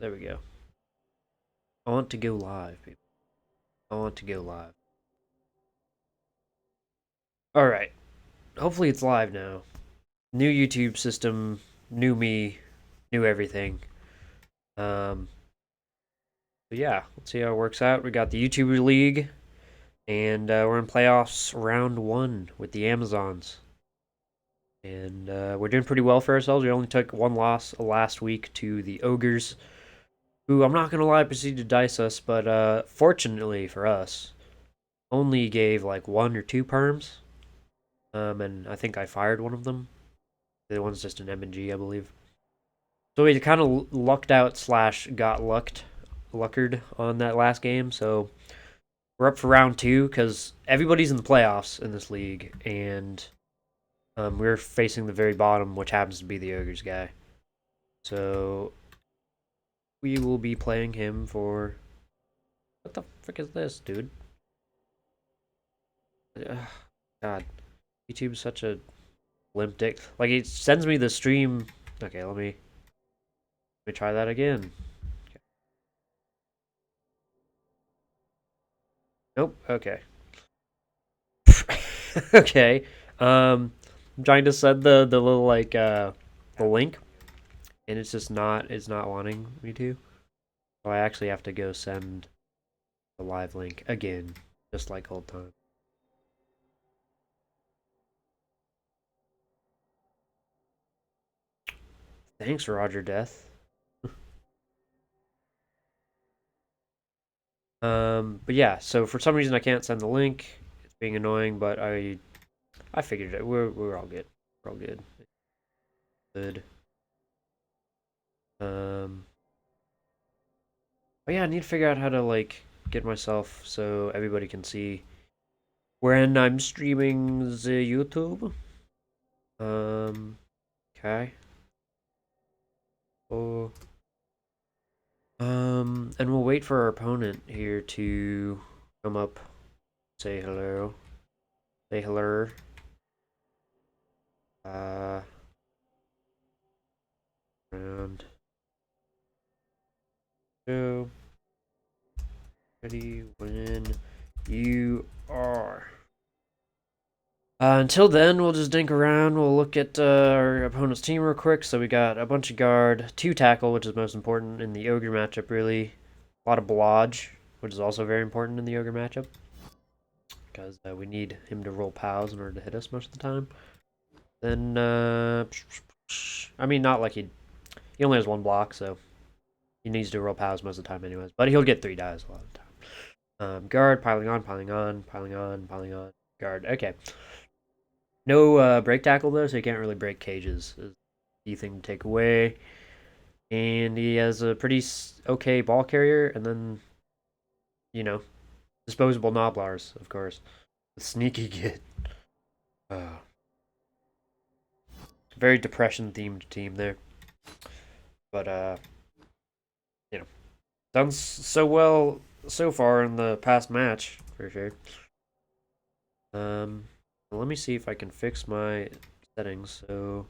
There we go. I want to go live, people. I want to go live. Alright. Hopefully it's live now. New YouTube system, new me, new everything. Um, but yeah, let's see how it works out. We got the YouTuber League, and we're in playoffs round 1 with the Amazons. And we're doing pretty well for ourselves. We only took one loss last week to the Ogres, who I'm not going to lie proceeded to dice us, but fortunately for us, only gave like 1 or 2 perms. And I think I fired one of them. The other one's just an M&G, I believe. So we kind of lucked out slash got luckered on that last game. So we're up for round 2 because everybody's in the playoffs in this league, and we're facing the very bottom, which happens to be the Ogres guy. So we will be playing him for. What the frick is this, dude? Ugh, God, YouTube's such a limp dick. Like, it sends me the stream. Okay, let me try that again. Nope. Okay. Okay. I'm trying to send the little like the link, and it's not wanting me to. So I actually have to go send the live link again, just like old time. Thanks, Roger Death. But yeah, so for some reason I can't send the link. It's being annoying, but I figured it. We're all good. We're all good. Good. Um, but yeah, I need to figure out how to like get myself so everybody can see when I'm streaming the YouTube. Um, okay. Oh, and we'll wait for our opponent here to come up, say hello, say hello. Uh, round two. Ready when you are. Until then, we'll just dink around. We'll look at our opponent's team real quick. So we got a bunch of guard, 2 tackle, which is most important in the ogre matchup, really. A lot of blodge, which is also very important in the ogre matchup, because we need him to roll pals in order to hit us most of the time. Then, I mean, not like he only has 1 block, so he needs to roll pals most of the time, anyways. But he'll get 3 dies a lot of the time. Guard, piling on, piling on, piling on, piling on. Guard. Okay. No break tackle though, so he can't really break cages. Is the thing to take away. And he has a pretty okay ball carrier, and then you know disposable Noblars, of course. The sneaky kid. Uh, very depression themed team there, but you know done so well so far in the past match for sure. Um, let me see if I can fix my settings. So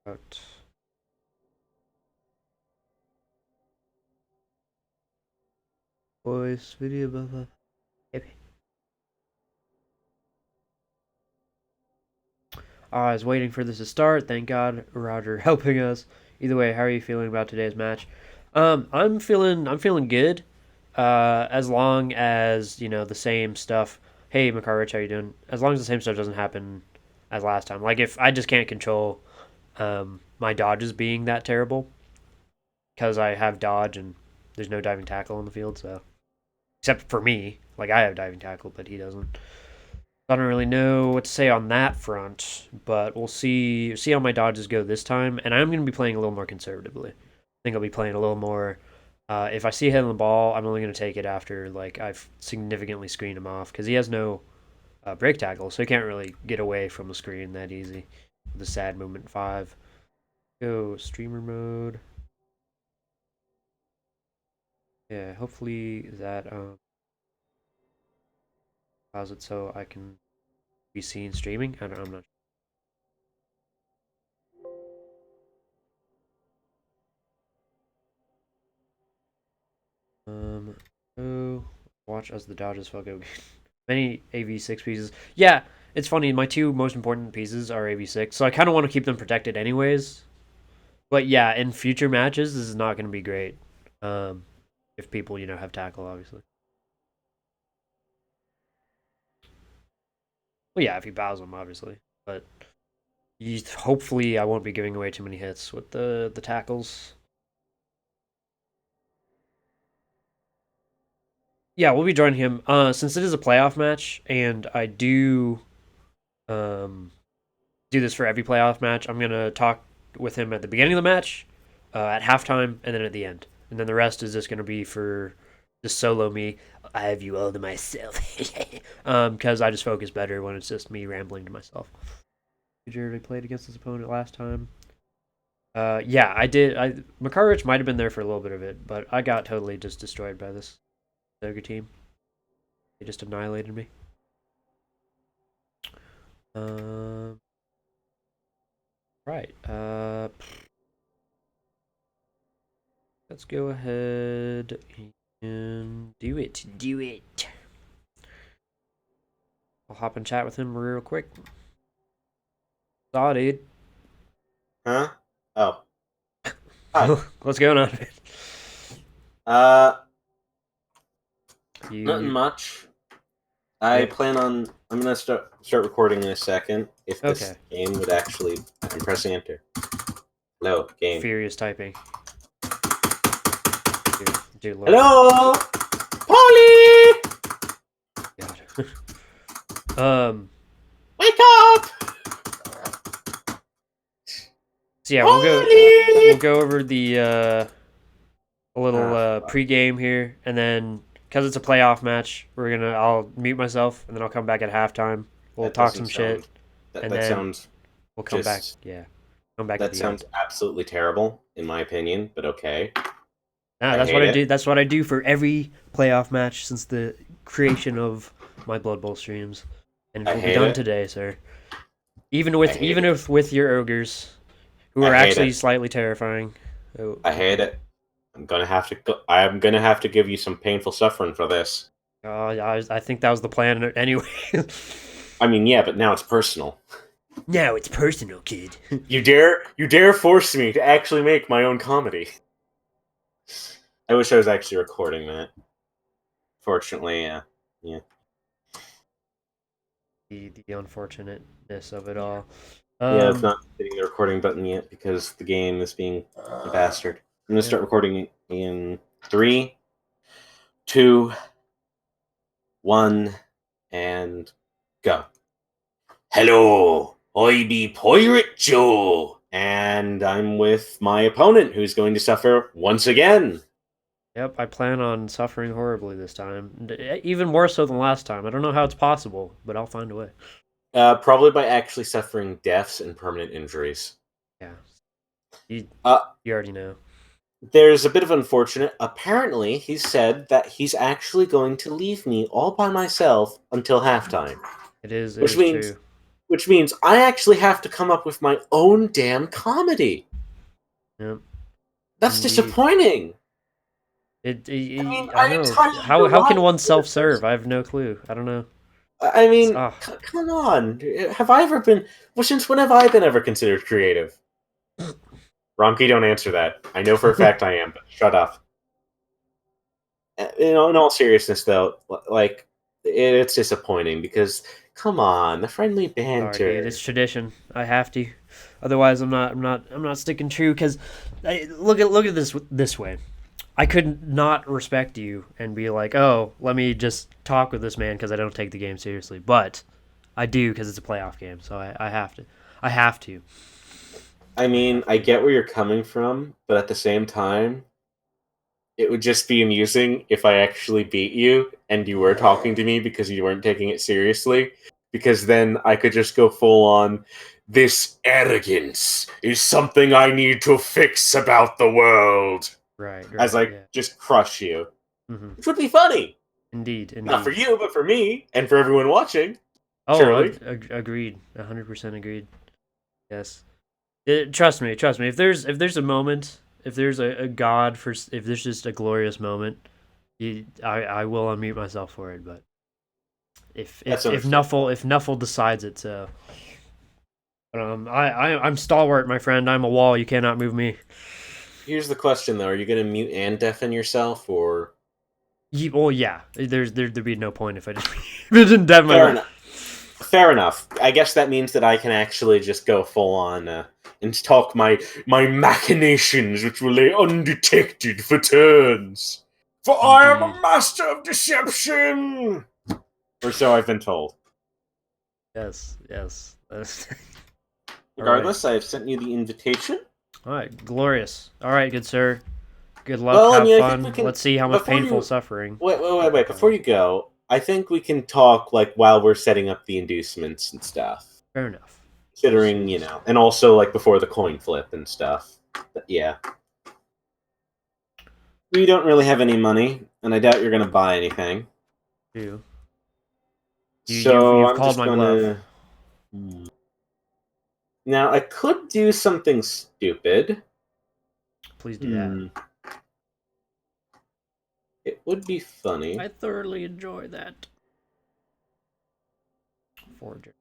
out. Voice video blah blah. I was waiting for this to start. Thank God, Roger, helping us. Either way, how are you feeling about today's match? I'm feeling good. As long as the same stuff. Hey, McCarrich, how you doing? As long as the same stuff doesn't happen as last time. Like if I just can't control my dodges being that terrible because I have dodge and there's no diving tackle on the field, so except for me, like I have diving tackle, but he doesn't. I don't really know what to say on that front, but we'll see how my dodges go this time. And I'm going to be playing a little more conservatively. I think I'll be playing a little more. If I see a hit on the ball, I'm only going to take it after like I've significantly screened him off because he has no break tackle, so he can't really get away from the screen that easy. The sad movement 5. Go streamer mode. Yeah, hopefully that allows it so I can be seen streaming. I'm not. Oh, watch as the Dodgers fuck over many AV6 pieces. Yeah, it's funny. My two most important pieces are AV6, so I kind of want to keep them protected anyways. But yeah, in future matches, this is not going to be great. Um, if people have tackle, obviously. Well, yeah, if he bows them, obviously. But hopefully, I won't be giving away too many hits with the tackles. Yeah, we'll be joining him. Since it is a playoff match, and I um do this for every playoff match, I'm gonna talk with him at the beginning of the match, at halftime, and then at the end. And then the rest is just gonna be for just solo me. I have you all to myself, because I just focus better when it's just me rambling to myself. Did you already played against this opponent last time? Yeah, I did. Makarich might have been there for a little bit of it, but I got totally just destroyed by this Ogre team. They just annihilated me. Um, right. Let's go ahead and do it. Do it. I'll hop in chat with him real quick. Saw, dude. Huh? Oh. Hi. What's going on? Uh, nothing You. much. I Yep. plan on. I'm gonna start recording in a second. If this Okay. game would actually, I'm pressing enter. Hello, game. Furious typing. Dear Lord. Hello, Polly. God. Wake up, So yeah, we'll Polly. go over the a little Fuck. pregame here, and then because it's a playoff match, I'll mute myself, and then I'll come back at halftime. We'll That talk doesn't some shit, sound. That and that then sounds we'll come back. just. Yeah, come back at That the end. sounds absolutely terrible, in my opinion. But okay, Nah, I that's hate what I do. it. That's what I do for every playoff match since the creation of my Blood Bowl streams, and it I will be hate done it. today, sir. I hate Even it. if with your ogres, who I are hate actually it. slightly terrifying. Oh, I hate it. I'm gonna have to give you some painful suffering for this. I think that was the plan anyway. I mean, yeah, but now it's personal. Now it's personal, kid. You dare force me to actually make my own comedy. I wish I was actually recording that. Fortunately, yeah, The unfortunateness of it yeah, all. yeah. I've Um, not hitting the recording button yet because the game is being a bastard. I'm gonna yep, start recording in 3, 2, 1, and go. Hello, I be Piratejoe, and I'm with my opponent, who's going to suffer once again. yep. I plan on suffering horribly this time, even more so than last time. I don't know how it's possible, but I'll find a way. Probably by actually suffering deaths and permanent injuries. Yeah, you Uh, you already know. there's a bit of unfortunate. Apparently, he said that he's actually going to leave me all by myself until halftime, It which is means true. which means I actually have to come up with my own damn comedy. Yep, That's indeed. disappointing. I mean, I I know. entirely How rely can on one the other self serve? person. I have no clue. I don't know. I It's, mean, come on. Have I ever been? Well, since when have I been ever considered creative? Romkey, don't answer that. I know for a fact I am, but shut up. In all seriousness, though, like it's disappointing because come on, the friendly Sorry, dude. banter. It's tradition. I have to. Otherwise, I'm not sticking true. Because look at this way. I could not respect you and be like, oh, let me just talk with this man because I don't take the game seriously. But I do because it's a playoff game, so I have to. I have to. I I mean, have I to. get where you're coming from, but at the same time, it would just be amusing if I actually beat you and you were talking to me because you weren't taking it seriously. Because then I could just go full on. This arrogance is something I need to fix about the world. Right, As right, I yeah. just crush you. Hmm. Which would be funny. Indeed, Not for indeed. you, but for me and for everyone watching. Oh, Surely. agreed. 100% agreed. Yes. Trust me. If there's a moment, if there's a god for, if there's just a glorious moment, I will unmute myself for it, but if That's if if understandable. Nuffle decides it, so. But I'm stalwart, my friend. I'm a wall. You cannot move me. Here's the question, though: are you going to mute and deafen yourself, or Well, yeah. There'd be no point if I just if I didn't dead fair myself. enough? Fair enough. I guess that means that I can actually just go full on and talk my machinations, which will lay undetected for turns. For I am Indeed. a master of deception, or so I've been told. Yes. Yes. All right. Regardless, I have sent you the invitation. All right. Glorious. All right, good sir. Good luck. Well, I Have mean, I think we fun. can. Let's see how much Before painful you suffering wait. that Before causes. you go, I think we can talk like while we're setting up the inducements and stuff. Fair enough. Considering, and also like before the coin flip and stuff. But yeah, we don't really have any money, and I doubt you're gonna buy anything. You. So You've I'm called just my bluff. gonna. Now I could do something stupid. Please do that. Hmm. It would be funny. I thoroughly enjoy that. Forger.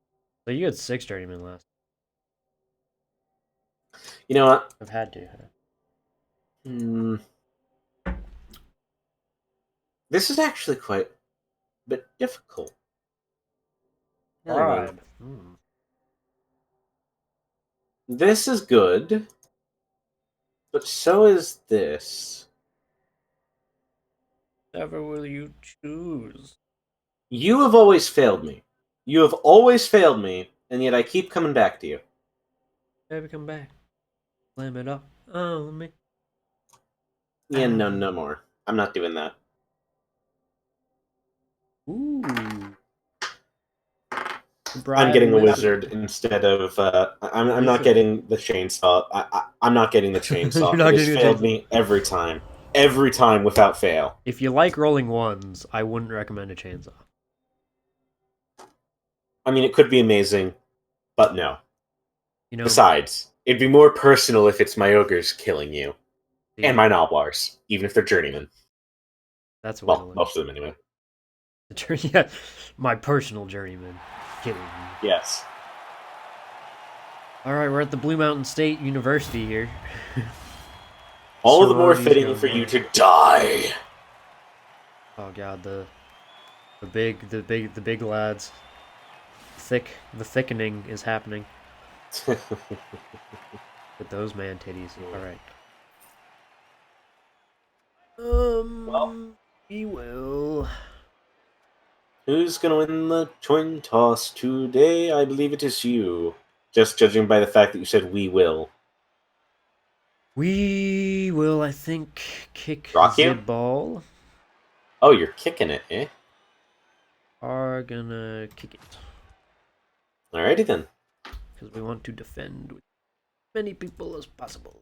So you had 6 journeymen last. You know what? I've had to. Hmm. This is actually quite a bit difficult. Hang on. Bribe. This is good, but so is this. Never will you choose. You have always failed me. You have always failed me, and yet I keep coming back to you. Baby, come back. Slam it up on me. Yeah, no, no more. I'm not doing that. Ooh. I'm Bribe getting a wizard. wizard instead of. I'm not Wizard. getting the chainsaw. I'm not getting the You're chainsaw. not It has getting a failed chance. me every time without fail. If you like rolling ones, I wouldn't recommend a chainsaw. I mean, it could be amazing, but no. You know, Besides, it'd be more personal if it's my ogres killing you and the my noblars, even if they're journeymen. that's a way to Well, look most of them anyway. at it. Yeah, my personal journeyman killing me. Yes. All right, we're at the Blue Mountain State University here. All the more Sorority's fitting going for you on. to die. Oh god, the big lads. The thickening is happening with those man titties. All right. Well, We will. who's gonna win the coin toss today? I believe it is you. Just judging by the fact that you said we will. We will, I think, kick Rock the you? ball. Oh, you're kicking it, eh? Are gonna kick it Alrighty then. because we want to defend with many people as possible.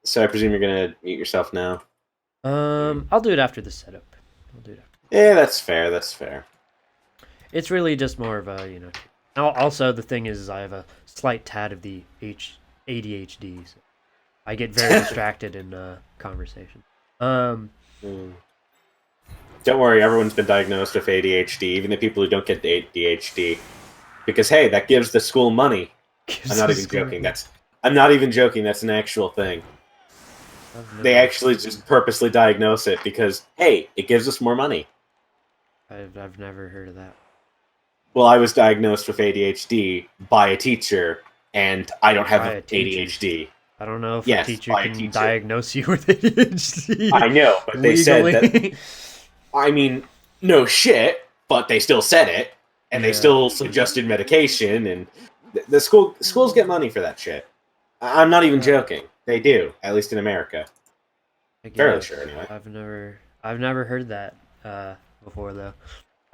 So I presume you're gonna mute yourself now? I'll do it after the setup. I'll do it after. Yeah, that's fair, that's fair. It's really just more of a, Also, the thing is, I have a slight tad of the ADHD. So I get very distracted in conversation. Hmm. Don't worry, everyone's been diagnosed with ADHD, even the people who don't get ADHD. Because hey, that gives the school money. I'm gives not the even school. joking. I'm not even joking. That's an actual thing. They actually just purposely diagnose it because hey, it gives us more money. I've never heard of that. Well, I was diagnosed with ADHD by a teacher, and I don't have By a teacher. ADHD. I don't know if a Yes, teacher by a can teacher. diagnose you with ADHD I know, but they said that. legally. I mean, no shit, but they still said it, and they Yeah. still suggested medication, and the schools get money for that shit. I'm not even joking. They do, at least in America. I Fairly guess sure, anyway. I've never heard that before though.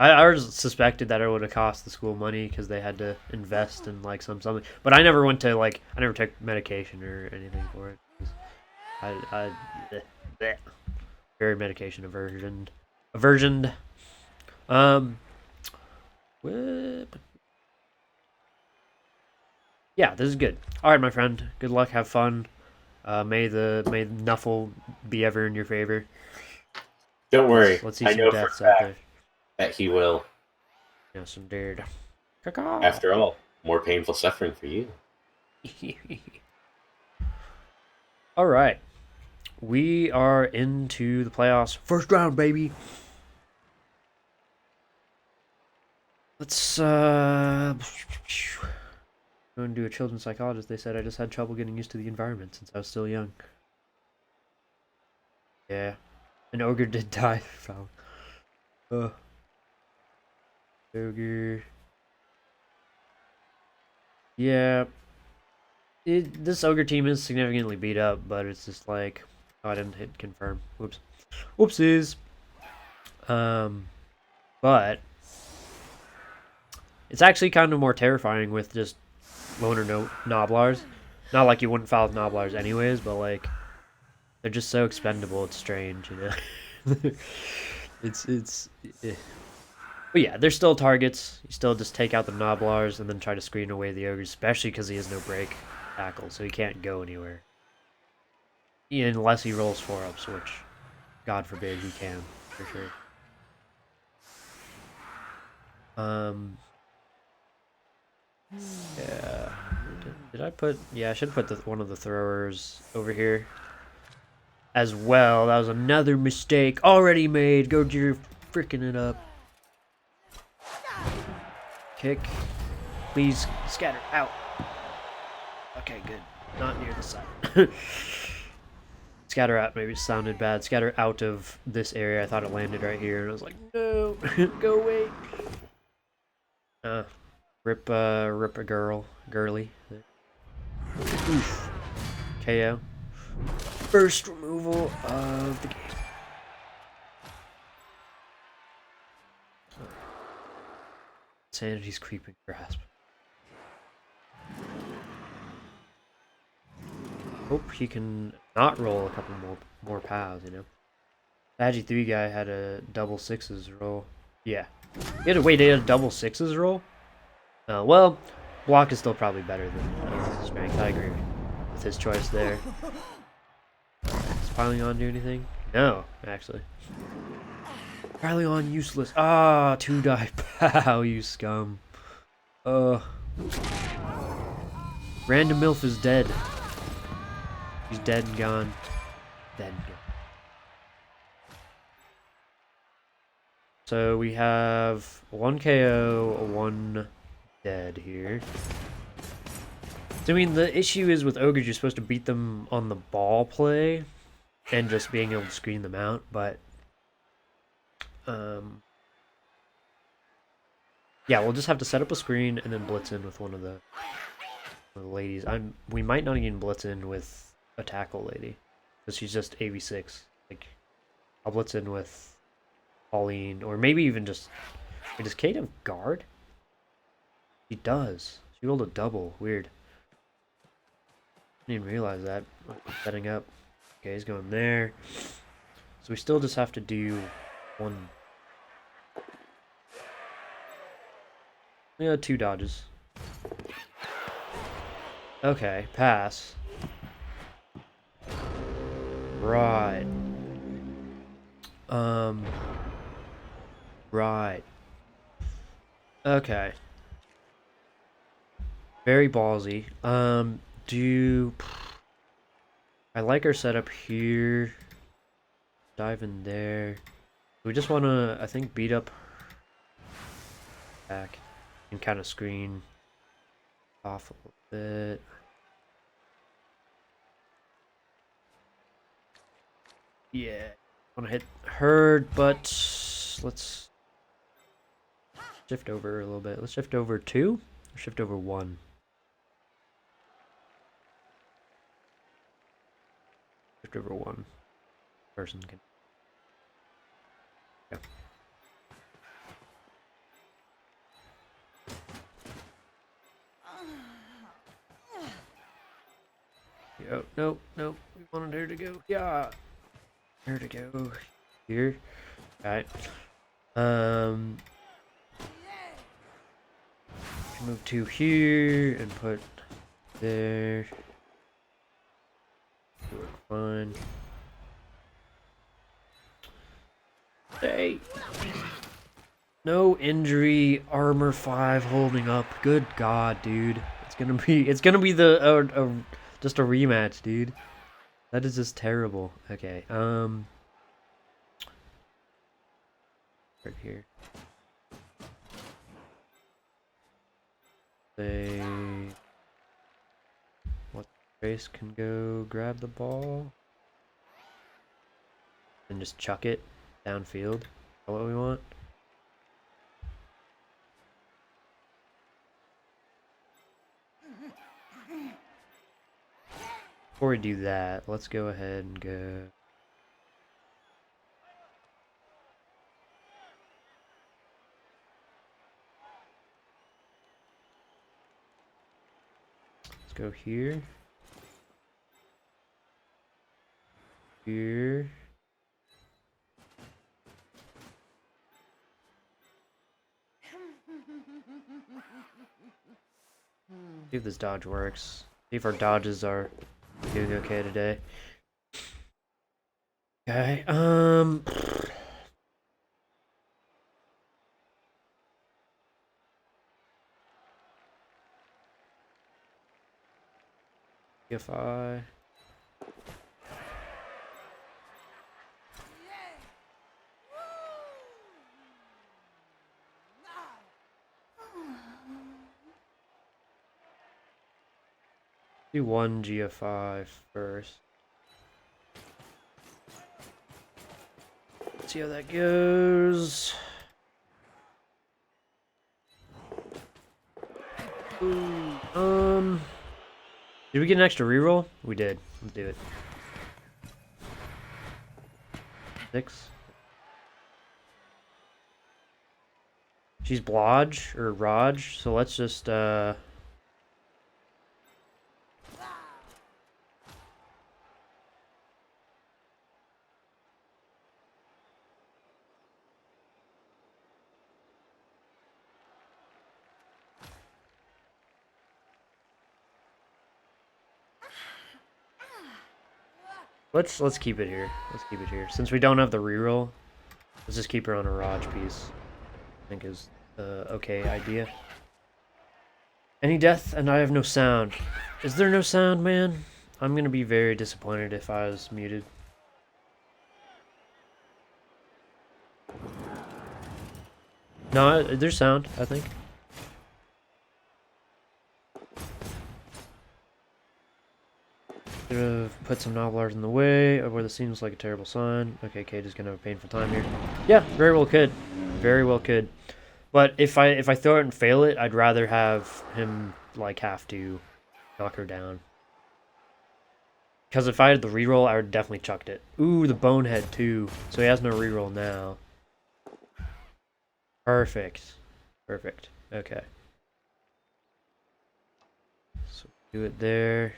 I always suspected that it would have cost the school money because they had to invest in like something, but I never went to I never took medication or anything for it. I bleh, bleh. Very medication aversioned. Um, yeah, this is good. All right, my friend. Good luck. Have fun. May Nuffle be ever in your favor. Don't worry, Let's see I some know for deaths out a there. fact that he will. Yeah, some dared. Caw. After all, more painful suffering for you. All right, we are into the playoffs. First round, baby. Let's go and do a children's psychologist. They said I just had trouble getting used to the environment since I was still young. Yeah, an ogre did die. Foul. Ogre. Yeah, this ogre team is significantly beat up, but it's just like, oh, I didn't hit confirm. Whoops. Whoopsies. But it's actually kind of more terrifying with just loner Noblars. Not like you wouldn't foul with Noblars anyways, but like they're just so expendable. It's strange, you know. it's. Eh. But yeah, they're still targets. You still just take out the Noblars and then try to screen away the ogres, especially because he has no break tackle, so he can't go anywhere. Yeah, unless he rolls 4-ups, which, God forbid, he can, for sure. Yeah. Did I put... Yeah, I should put one of the throwers over here as well. That was another mistake already made. Go Jeer, freaking it up. Kick. Please scatter out. Okay, good. Not near the side. Scatter out maybe sounded bad. Scatter out of this area. I thought it landed right here, and I was like, no, go away. Rip a girly. Oof. KO. First removal of the game. Sanity's creeping grasp. Hope he can not roll a couple more pals, you know. Badgie 3 guy had a double sixes roll. Yeah. He had he had a double sixes roll? Well, block is still probably better than strength. I agree with his choice there. Does piling on do anything? No, actually. Piling on useless. Ah, 2 die pow, you scum. Random MILF is dead. He's dead and gone. Dead and gone. So we have 1 KO, 1 dead here. So I mean, the issue is with ogres, you're supposed to beat them on the ball play and just being able to screen them out, but yeah, we'll just have to set up a screen and then blitz in with one of the ladies. We might not even blitz in with a tackle lady because she's just AV6. Like, I'll blitz in with Pauline, or maybe even just. Wait, does Kate have guard? She does. She rolled a double. Weird. Didn't even realize that. Setting up. Okay, he's going there. So we still just have to do one. Yeah, 2 dodges. Okay, pass. Right. Right. Okay. Very ballsy. Do I like our setup here? Dive in there. We just want to, I think, beat up back and kind of screen off a little bit. Yeah, I want to hit herd, but let's shift over a little bit. Let's shift over 2 or shift over 1. Shift over 1. Person can. Yeah. Yo, nope, nope. We wanted her to go. Yeah. Her to go here. Alright. Move 2 here and put there. Work fine. Hey! No injury, armor 5 holding up. Good God, dude. It's gonna be the just a rematch, dude. That is just terrible. Okay, right here. Say what race can go grab the ball and just chuck it downfield. Is that what we want? Before we do that, let's go ahead and go. Let's go here. Here. See if this dodge works. See if our dodges are doing okay today. Okay, if I do one GFI first. Let's see how that goes. Ooh, did we get an extra reroll? We did. Let's do it. 6. She's Blodge or Raj, so let's just let's keep it here. Let's keep it here. Since we don't have the reroll, let's just keep her on a Raj piece. I think is okay idea. Any death and I have no sound. Is there no sound, man? I'm gonna be very disappointed if I was muted. No, there's sound, I think. Gonna put some Novelars in the way of where this seems like a terrible sign. Okay, Kate is gonna have a painful time here. Yeah, very well could. Very well could. But if I throw it and fail it, I'd rather have him like have to knock her down. Because if I had the reroll, I would definitely chucked it. Ooh, the bonehead too. So he has no reroll now. Perfect. Perfect. Okay. So do it there.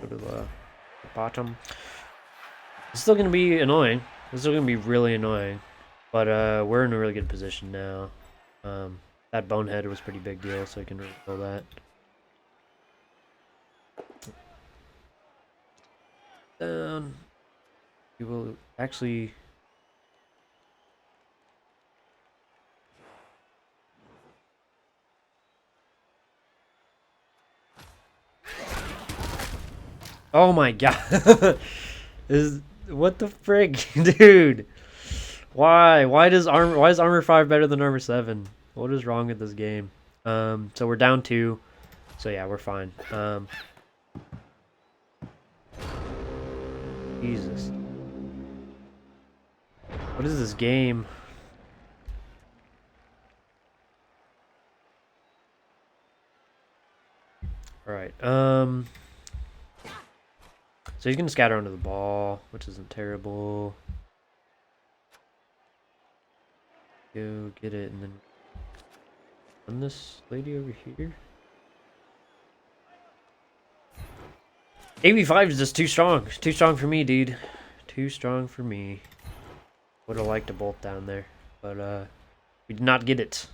Go to the bottom. It's still gonna be annoying. It's still gonna be really annoying. But we're in a really good position now. That bonehead was a pretty big deal, so I can reroll that. Down. We will actually. Oh my god. Is what the frick, dude? Why is armor 5 better than armor 7? What is wrong with this game? So we're down 2. So yeah, we're fine. Jesus. What is this game? Alright, so he's gonna scatter onto the ball, which isn't terrible. Go get it and then run this lady over here. AV5 is just too strong. Too strong for me, dude. Too strong for me. Would have liked a bolt down there, but we did not get it.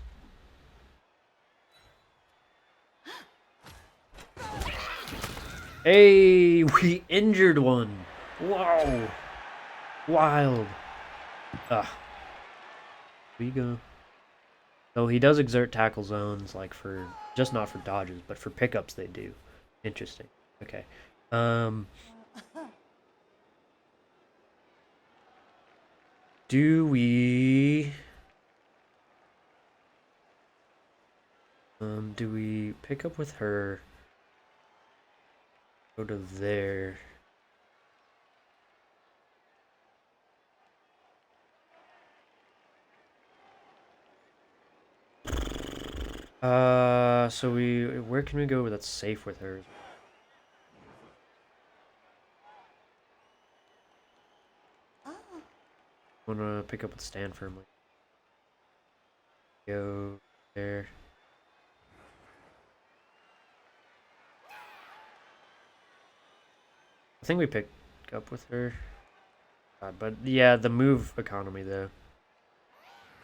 Hey, we injured one. Whoa. Wild. Ah, we go. So he does exert tackle zones, like for just not for dodges, but for pickups they do. Interesting. Okay. Um, do we do we pick up with her? Go to there. So where can we go that's safe with her? Wanna pick up with Stand firmly. Go there. I think we pick up with her. But yeah, the move economy though.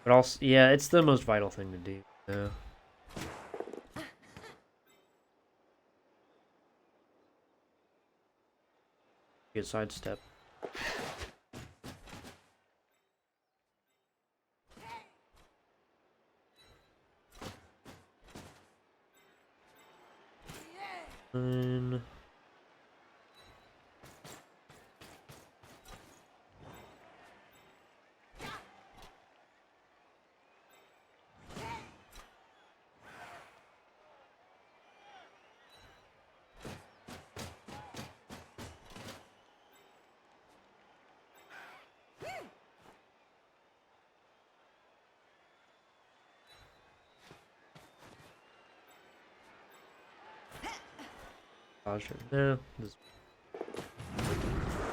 But also, yeah, it's the most vital thing to do. Though. Good sidestep. And no.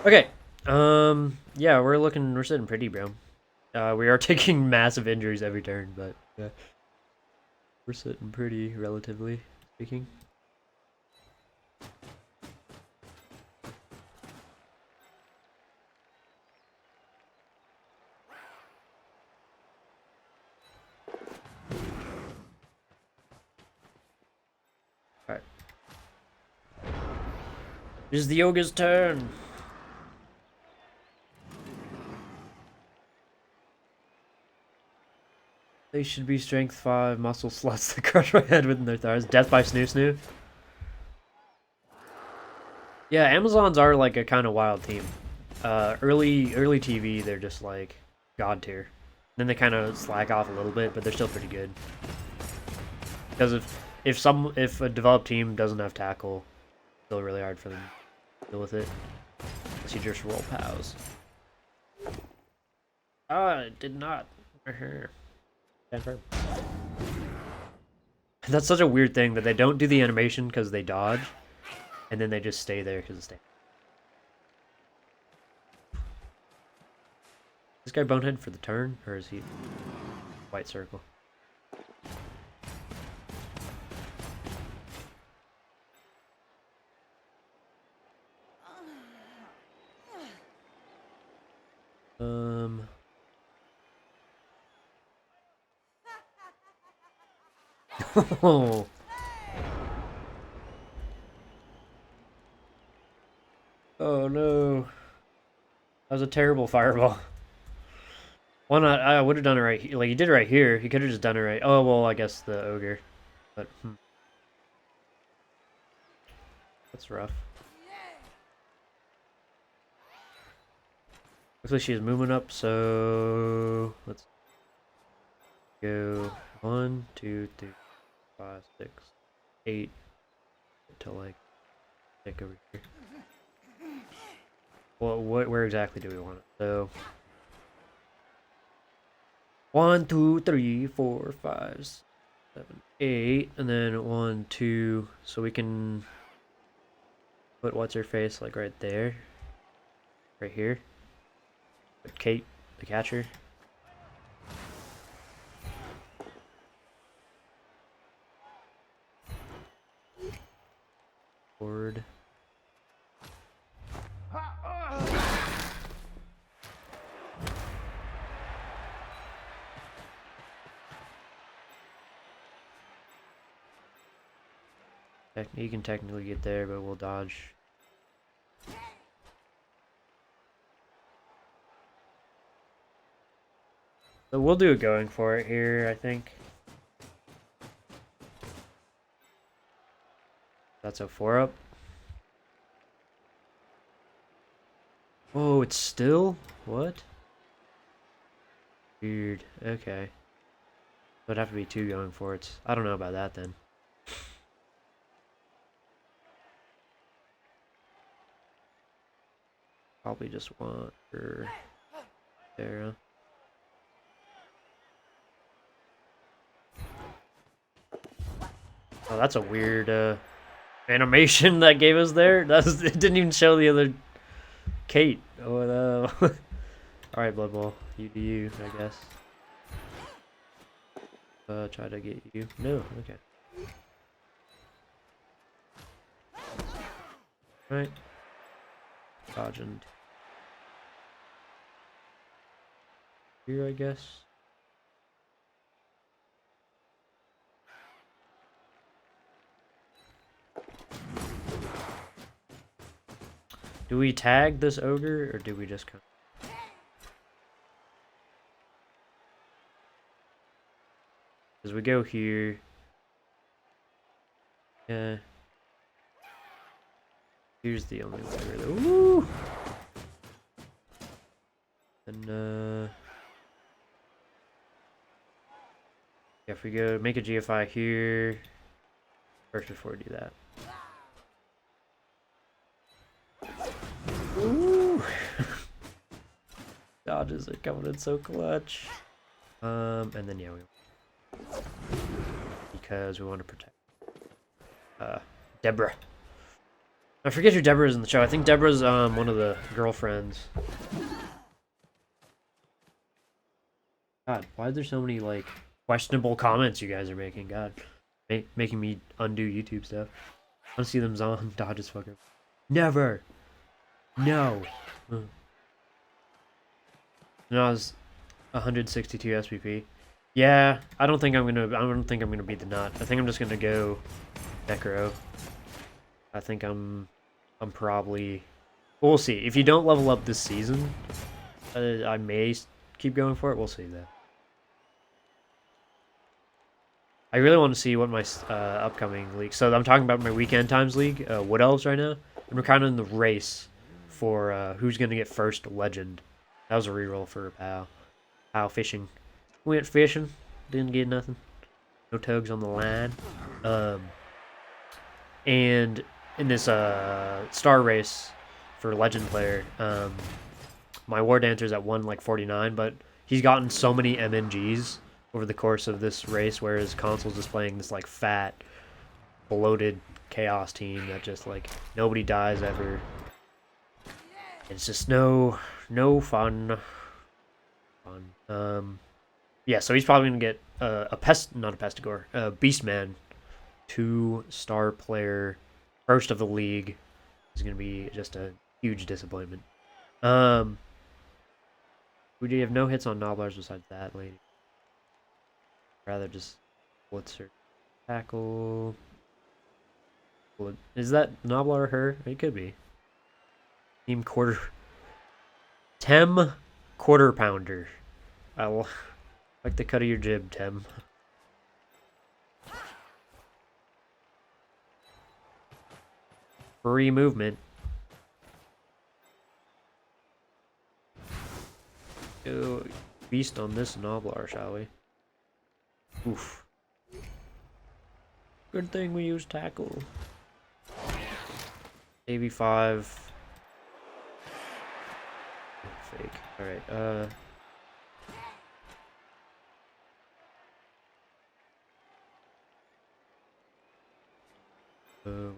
Okay. Yeah, we're sitting pretty, bro. We are taking massive injuries every turn, but yeah, we're sitting pretty, relatively speaking. All right. It is the Ogre's turn. They should be strength 5 muscle sluts that crush my head within their thighs. Death by Snoo Snoo. Yeah, Amazons are like a kind of wild team. Early TV, they're just like god tier. Then they kind of slack off a little bit, but they're still pretty good. Because if a developed team doesn't have tackle, it's still really hard for them to deal with it. Unless you just roll pows. Ah, it did not. Confirm. That's such a weird thing that they don't do the animation because they dodge, and then they just stay there because it's. This guy bonehead for the turn, or is he white circle? Um. Oh. Oh no. That was a terrible fireball. Why not? I would have done it right here. Like, he did it right here. He could have just done it right. Oh, well, I guess the ogre. But, that's rough. Looks like she's moving up, so let's go 1, 2, 3, 5, 6, 8 to like take over here. Well, where exactly do we want it? So 1, 2, 3, 4, 5, 7, 8, and then 1, 2. So we can put what's her face like right there, right here. Put Kate, the catcher. Board. You can technically get there, but we'll dodge So we'll do a going for it here, I think. That's a 4-up. Oh, it's still? What? Weird. Okay. Would have to be 2 going for it. I don't know about that then. Probably just want her there. Oh, that's a weird animation that gave us there. It didn't even show the other Kate. Oh no. Alright, Blood Bowl. You do you, I guess. Try to get you. No, okay. Alright. Dodging. Here, I guess. Do we tag this ogre, or do we just come? As we go here. Yeah. Here's the only way really. Woo! And yeah, if we go make a GFI here. First before we do that. Ooh. Dodges are coming in so clutch. And then yeah, because we want to protect Deborah. I forget who Deborah is in the show. I think Deborah's one of the girlfriends. God, why are there so many like questionable comments you guys are making? God, making me undo YouTube stuff. I want to see them on dodges fucker. Never. No. No, I was 162 SPP. Yeah, I don't think I'm gonna beat the nut. I think I'm just gonna go Necro. I think I'm probably. We'll see. If you don't level up this season, I may keep going for it. We'll see that. I really want to see what my upcoming league. So I'm talking about my weekend times league, Wood Elves right now, and we're kind of in the race for who's gonna get first legend. That was a reroll for POW. POW fishing. We went fishing, didn't get nothing. No tugs on the line. And in this star race for legend player, my War Dancer's at 149, but he's gotten so many MNGs over the course of this race, whereas Console's just playing this like fat, bloated chaos team that just like nobody dies ever. It's just no fun. Yeah, so he's probably gonna get not a Pestigore, Beastman, 2-star player, first of the league. Is gonna be just a huge disappointment. We do have no hits on Nobblars besides that lady. Rather just Blitzer tackle. Is that Nobbler or her? It could be. Team quarter. Tem quarter pounder. I like the cut of your jib, Tem. Free movement. Go beast on this Nobblar, shall we? Oof. Good thing we use tackle. AV5. Fake. Alright, you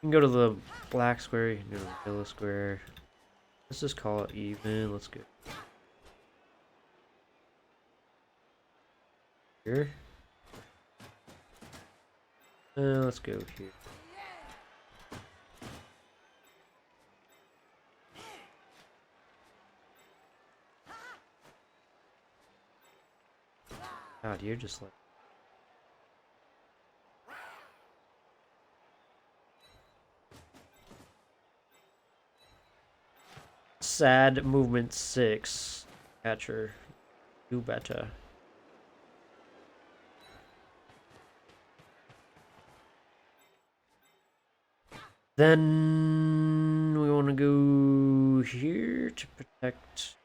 can go to the black square, you can go to the yellow square. Let's just call it even. Let's go here. Let's go here. God, you're just like. sad. Movement 6. Catcher. Do better. Then we want to go here to protect.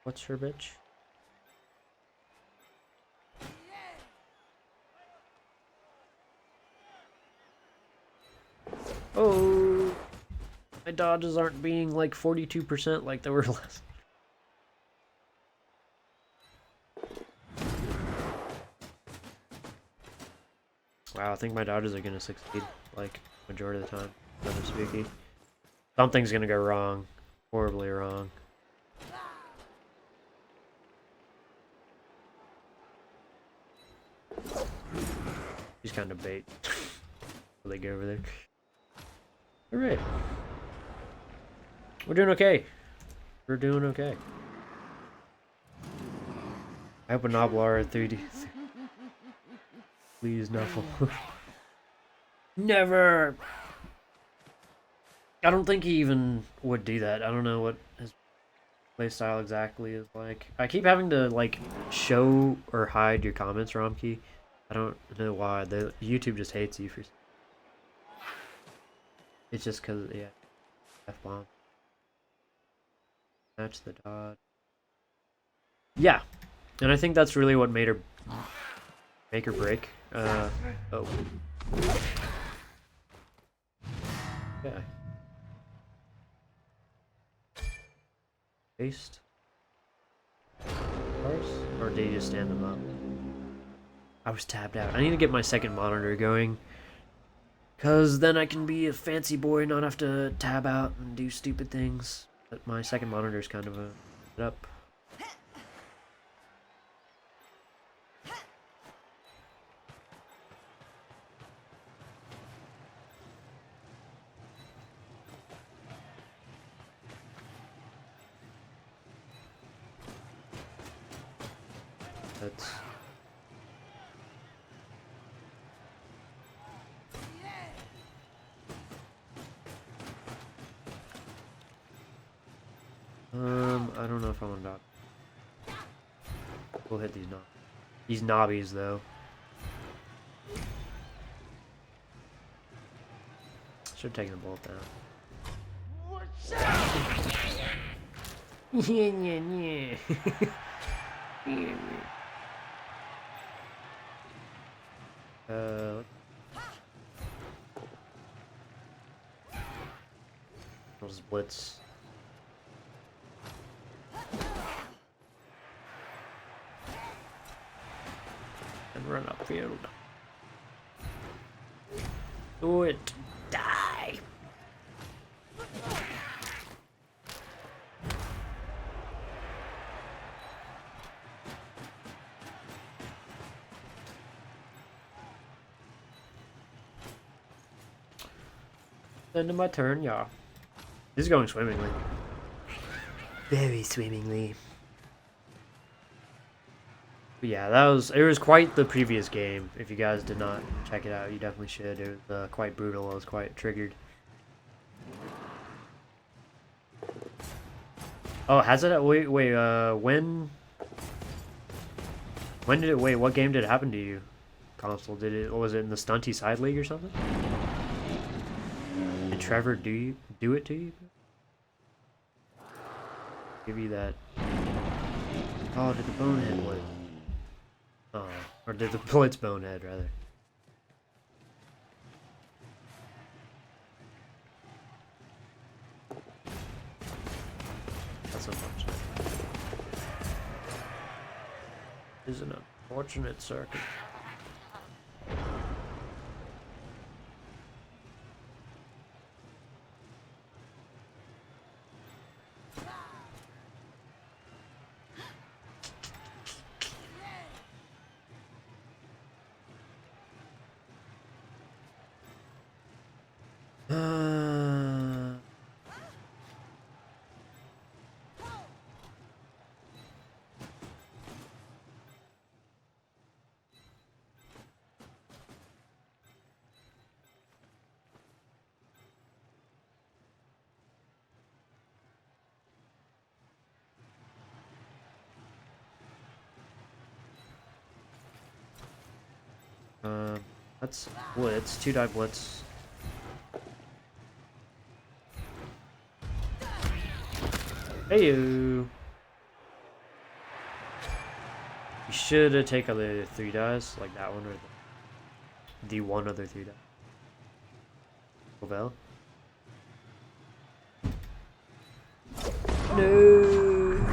What's her bitch? Oh, my dodges aren't being like 42% like they were last. Wow, I think my dodges are gonna succeed like majority of the time. Kind of spooky. Something's gonna go wrong, horribly wrong. She's kind of bait. They go over there. All right, we're doing okay. We're doing okay. I hope a Noblar 3D. Please, Nuffle. Never! I don't think he even would do that. I don't know what his playstyle exactly is like. I keep having to, like, show or hide your comments, Romkey. I don't know why. YouTube just hates you for... It's just because, yeah. F-bomb. Match the dodge. Yeah. And I think that's really what made her... Make or break. Oh. Yeah. Paste. Or did you just stand them up? I was tabbed out. I need to get my second monitor going. Because then I can be a fancy boy, not have to tab out and do stupid things. But my second monitor is kind of a up. That's... I don't know if I want to dodge. We'll hit these knobbies though. Should have taken the bolt down. Yeah. Those blitz. And run upfield. Do it. Die. End of my turn, yeah. This is going swimmingly. Very swimmingly. But yeah, it was quite the previous game. If you guys did not check it out, you definitely should. It was quite brutal. I was quite triggered. Oh, has it? Wait, when did it, wait, what game did it happen to you? Console, was it in the Stunty Side League or something? Did Trevor do it to you? Give you that. Oh, did the bonehead blitz? Oh, or did the blitz bonehead rather? That's unfortunate. This is an unfortunate circuit. That's blitz. 2-die blitz. Hey you. You should take other 3 dies, like that one or the one other 3 die. Bell. No.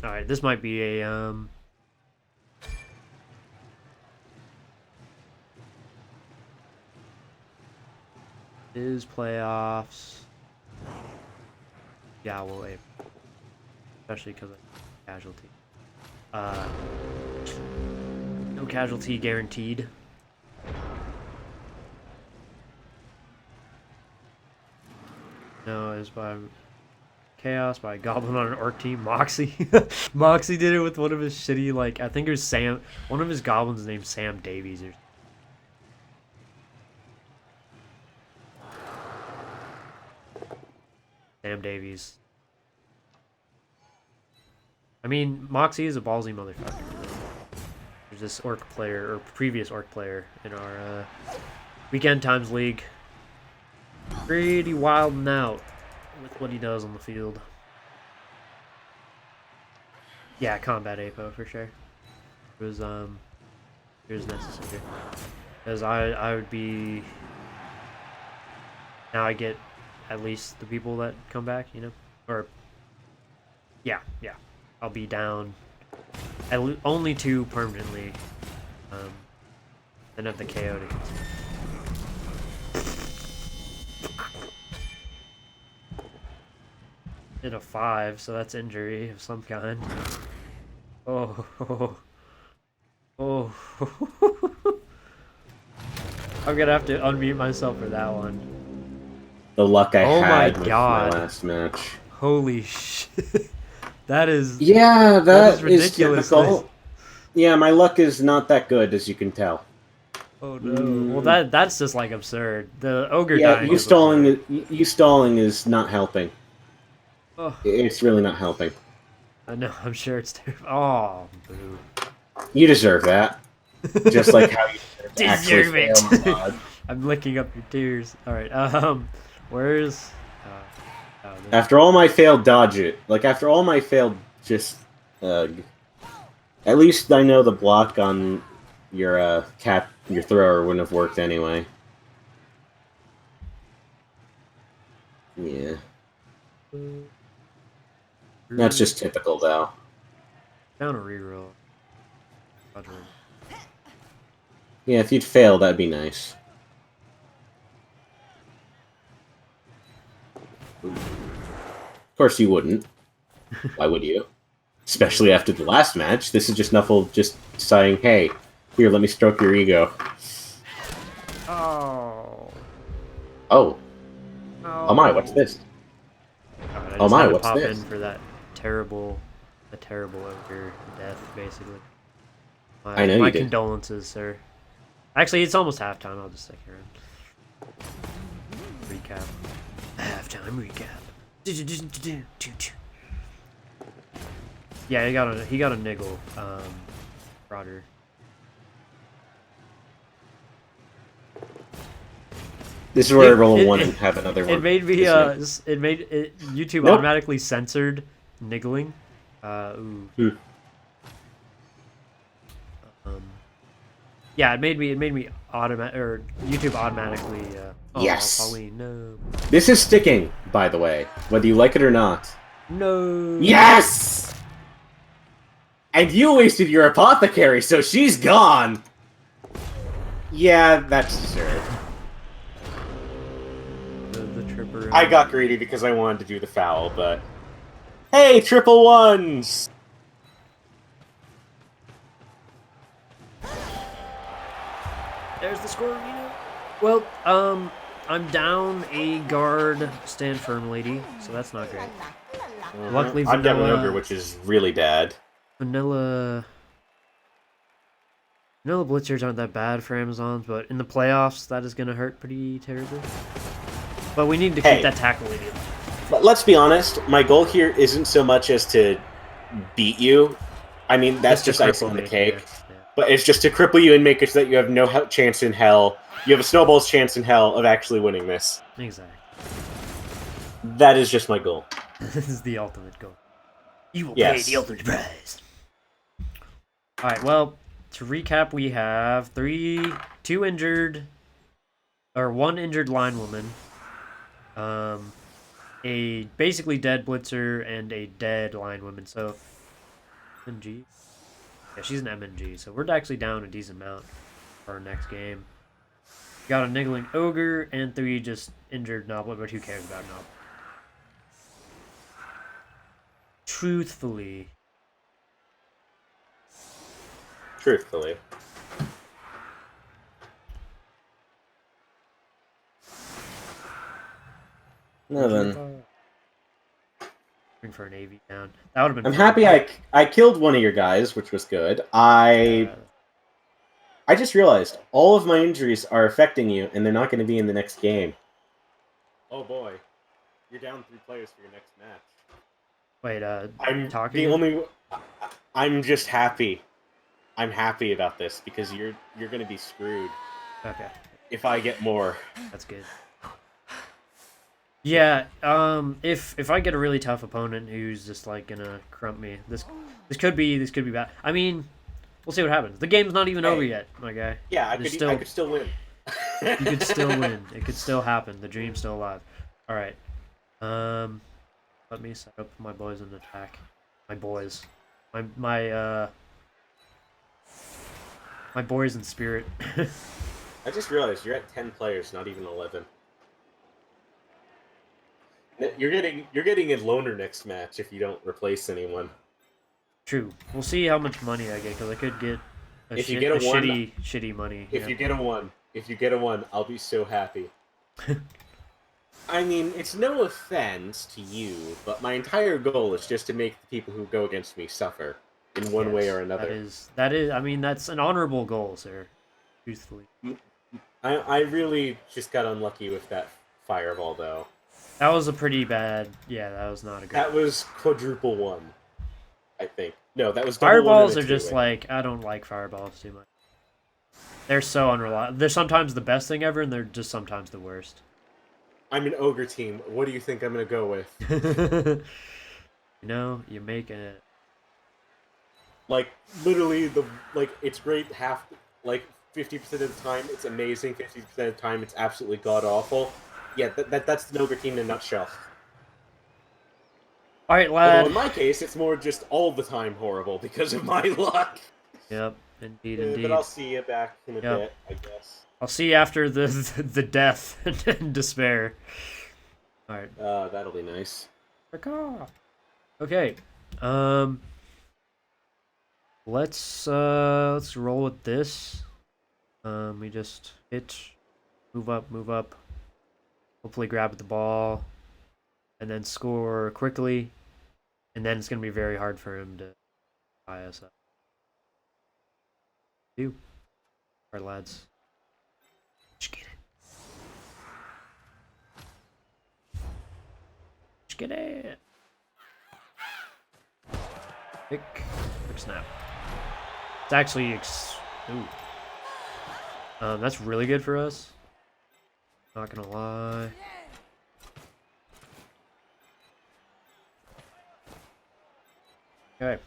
All right, this might be a is playoffs. Yeah, we'll wait. Especially because of casualty. No casualty guaranteed. No, it's by Chaos by Goblin on an Orc team. Moxie. Moxie did it with one of his shitty, like, I think it was Sam. One of his goblins named Sam Davies or Sam Davies. I mean, Moxie is a ballsy motherfucker. There's this Orc player, or previous Orc player, in our Weekend Times League. Pretty wild and out with what he does on the field. Yeah, combat APO for sure. It was necessary. Because I would be... Now I get at least the people that come back, you know? Or... Yeah. I'll be down only 2 permanently. Then have the KO to continue. Did a 5, so that's injury of some kind. Oh. I'm gonna have to unmute myself for that one. The luck I had with God. my last match. Holy shit. That is... Yeah, that is ridiculous. typical. Yeah, my luck is not that good, as you can tell. Oh no. Well, that's just like absurd. The ogre yeah, dying. You stalling is not helping. Oh. It's really not helping. I know. I'm sure it's terrible. Oh, boo. You deserve that. Just like how you deserve it. Fail, I'm licking up your tears. All right. Where's? After all my failed dodge it, like after all my failed just, at least I know the block on your your thrower wouldn't have worked anyway. Yeah. That's just typical, though. Down a reroll. Yeah, if you'd fail, that'd be nice. Of course you wouldn't. Why would you? Especially after the last match. This is just Nuffle just saying, hey, here, let me stroke your ego. Oh. Oh. Oh my, what's this? God, oh my, what's pop this? in for that terrible ogre death, basically. I know my you did. condolences, sir. Actually, it's almost halftime. I'll just stick here and recap. Halftime recap. Yeah, he got a niggle, Roger. This is where I roll a 1 and have another one. It made me YouTube automatically censored niggling. Ooh. Yeah, it made me YouTube automatically. Yes. Pauline, no. This is sticking, by the way, whether you like it or not. No. Yes. And you wasted your apothecary, so she's gone. Yeah, that's deserved. The tripper. I got greedy because I wanted to do the foul, but hey, triple ones. There's the score, you know. Well, I'm down a guard. Stand firm, lady. So that's not great. Luckily, I'm down an ogre, which is really bad. Vanilla blitzers aren't that bad for Amazons, but in the playoffs, that is going to hurt pretty terribly. But we need to keep that tackle lady. Let's be honest. My goal here isn't so much as to beat you. I mean, that's just icing on the cake. but it's just to cripple you and make it so that you have no chance in hell. You have a snowball's chance in hell of actually winning this. Exactly. That is just my goal. This is the ultimate goal. You will pay the Yes. ultimate price. Alright, well, to recap, we have two injured, or one injured linewoman, a basically dead blitzer, and a dead linewoman. So, MG? Yeah, she's an MNG, so we're actually down a decent amount for our next game. Got a niggling ogre and 3 just injured Noblet, but who cares about Noblet? Truthfully. Truthfully. No, then. For an AV down. That would have been I'm fun. happy I killed one of your guys, which was good. I just realized all of my injuries are affecting you, and they're not going to be in the next game. Oh boy, you're down 3 players for your next match. Wait, I'm talking? the only. I'm just happy. I'm happy about this because you're going to be screwed. Okay. If I get more. That's good. Yeah, if I get a really tough opponent who's just like gonna crump me, this could be bad. I mean, we'll see what happens. The game's not even over yet, my guy. Yeah, I could still win. You could still win. It could still happen. The dream's still alive. All right. Let me set up my boys in attack. My boys. My boys in spirit. I just realized you're at 10 players, not even 11. You're getting a loner next match if you don't replace anyone. True. We'll see how much money I get because I could get shitty money. If you get a 1, I'll be so happy. I mean, it's no offense to you, but my entire goal is just to make the people who go against me suffer in one way or another. That is. I mean, that's an honorable goal, sir. Truthfully. I really just got unlucky with that fireball, though. That was a pretty bad. Yeah, that was not a good. That was quadruple 1, I think. No, that was double fireballs 1 are just like I don't like fireballs too much. They're so unreliable. They're sometimes the best thing ever, and they're just sometimes the worst. I'm an ogre team. What do you think I'm gonna go with? You know, you make it. Like literally, it's great 50% of the time it's amazing. 50% of the time it's absolutely god awful. Yeah, that's the ogre team in a nutshell. All right, lad. Although in my case, it's more just all the time horrible because of my luck. Yep, indeed. But I'll see you back in a bit, I guess. I'll see you after the death and despair. All right. That'll be nice. Okay. Let's roll with this. We just move up. Hopefully grab the ball, and then score quickly. And then it's gonna be very hard for him to tie us up. All right, lads. Let's get it. Let's get it. Quick snap. It's actually ooh. That's really good for us. Not gonna lie. Okay.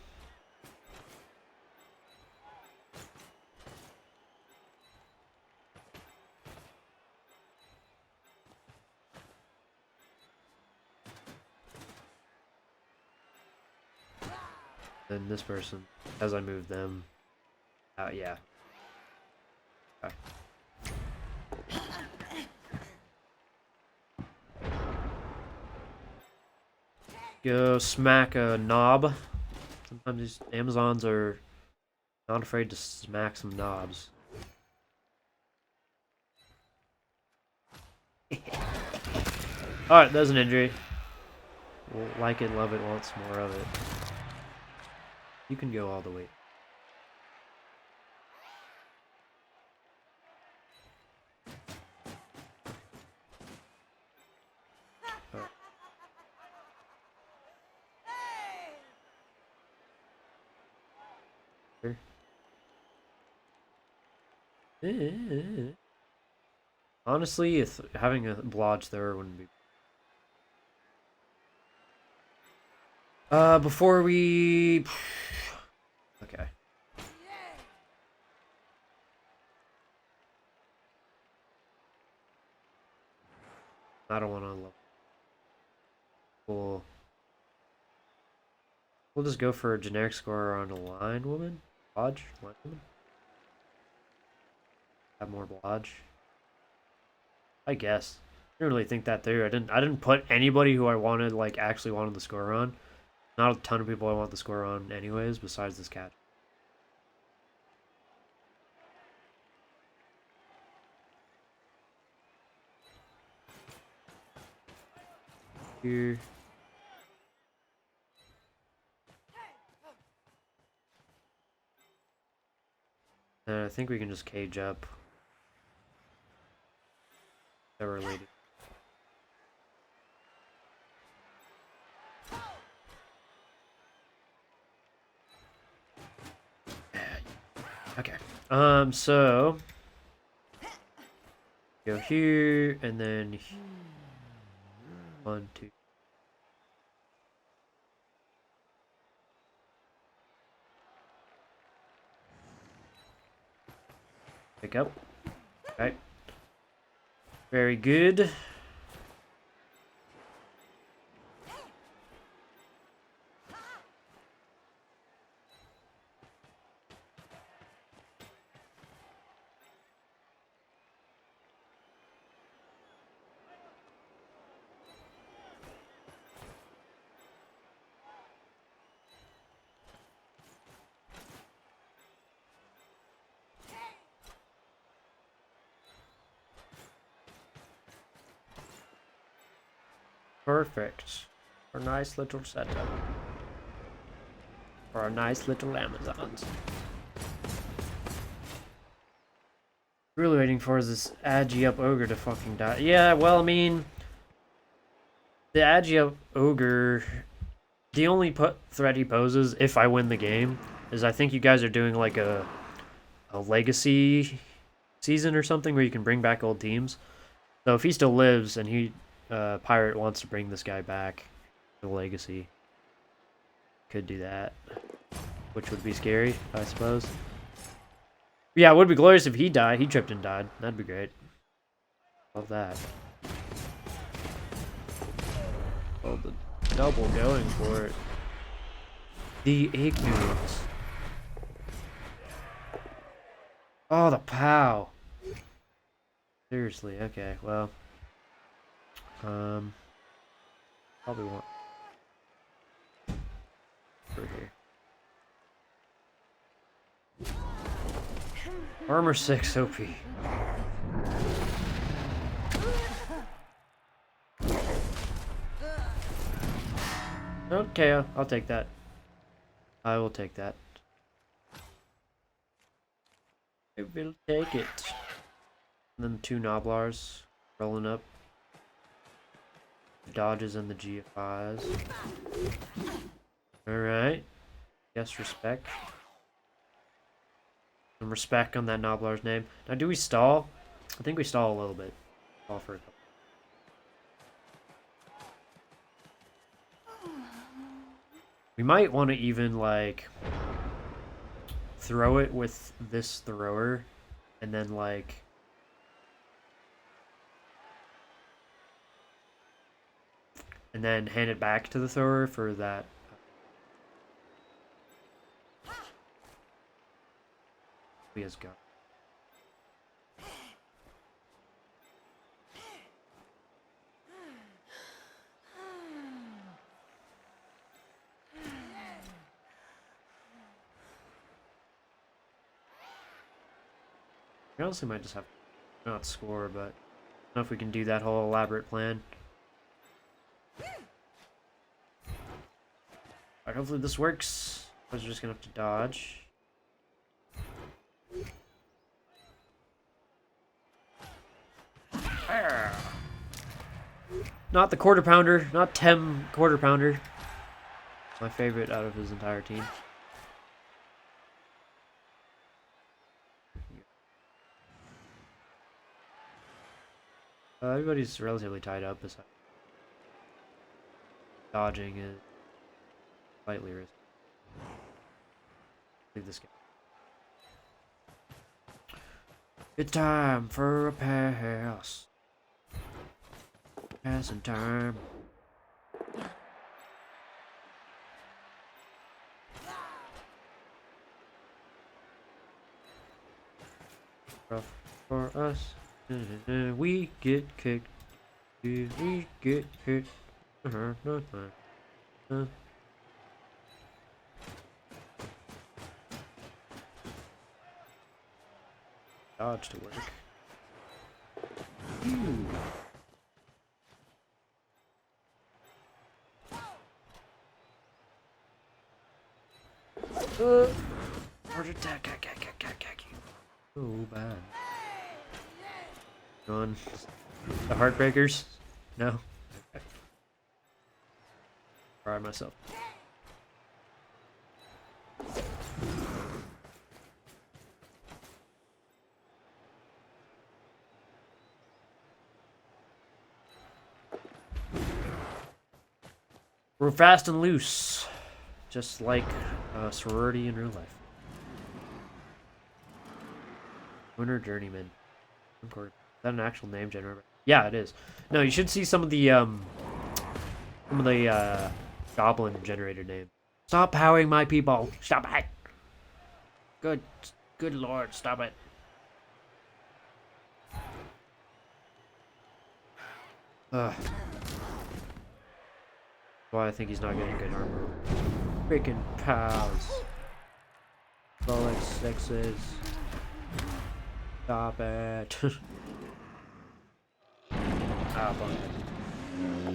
Then this person, as I move them. Yeah. Okay. Go smack a knob. Sometimes these Amazons are not afraid to smack some knobs. Alright, there's an injury. We'll like it, love it, wants more of it. You can go all the way. Honestly, if having a blodge there wouldn't be. Before we. Okay. I don't want to look. We'll just go for a generic score on a line woman. Blodge? Line woman? Have more blodge. I guess. I didn't really think that through. I didn't put anybody who I wanted, like, actually wanted the score on. Not a ton of people I want the score on anyways, besides this cat. Here. And I think we can just cage up. That we're related. Okay. So go here and then 1, 2. Pick up. Okay. Very good. Perfect. For a nice little setup. For our nice little Amazons. Really waiting for is this Agi up ogre to fucking die. Yeah, well, I mean, the Agi up ogre, the only threat he poses if I win the game is I think you guys are doing like a legacy season or something where you can bring back old teams. So if he still lives and Pirate wants to bring this guy back to legacy, could do that, which would be scary, I suppose. Yeah, it would be glorious if he died. He tripped and died. That'd be great. Love that. Oh, the double going for it. The ignorance. Oh, the pow. Seriously, okay, well. Probably want over here. Armor 6 OP. Okay, I'll take that. I will take that. I will take it. And then 2 Noblars rolling up. Dodges and the GFIs. Alright. Yes, respect. Some respect on that Noblar's name. Now, do we stall? I think we stall a little bit. Stall for a couple. We might want to even, like, throw it with this thrower, and then, like, and then hand it back to the thrower for that. He has gun. We honestly might just have to not score, but I don't know if we can do that whole elaborate plan. Alright, hopefully this works. I was just gonna have to dodge. Not the quarter pounder, not Tem quarter pounder. My favorite out of his entire team. Everybody's relatively tied up. Besides dodging is slightly risky. Leave this guy. It's time for a pass. Passing time. Rough for us. We get kicked. We get hit. Dodge to work. Ooh. Heart attack. Oh, bad. On the Heartbreakers? No? Okay. Try myself. We're fast and loose. Just like sorority in real life. Winter Journeyman. Is that an actual name generator? Yeah, it is. No, you should see some of the goblin generator names. Stop powering my people. Stop it. Good lord, stop it. Ugh. Why I think he's not getting good armor. Freaking pals. Bullet sixes. Stop it. Ah, bump it.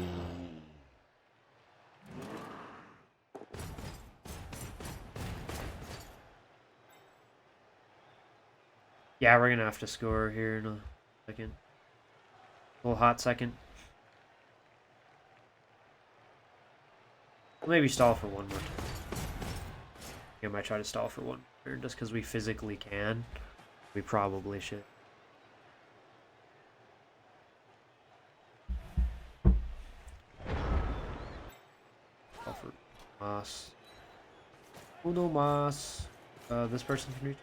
Yeah, we're gonna have to score here in a second. A little hot second. Maybe stall for one more time. I might try to stall for one more, just because we physically can. We probably should. Stall for Mas. Uno Mas. This person can reach.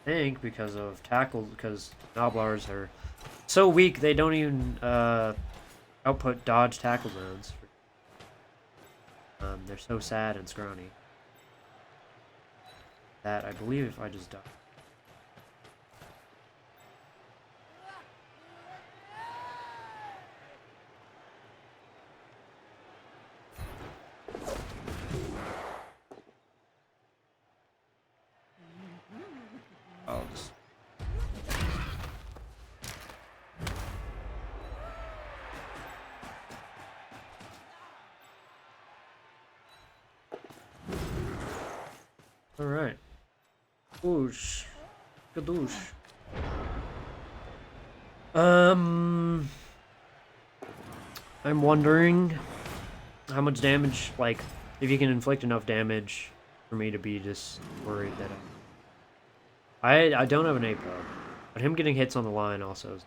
Think because of tackles, because Noblars are so weak they don't even output dodge tackle zones. They're so sad and scrawny that I believe if I just dodge. I'll just. All right. Whoosh. Kadoosh. I'm wondering how much damage, like, if you can inflict enough damage for me to be just worried that I don't have an APO, but him getting hits on the line also is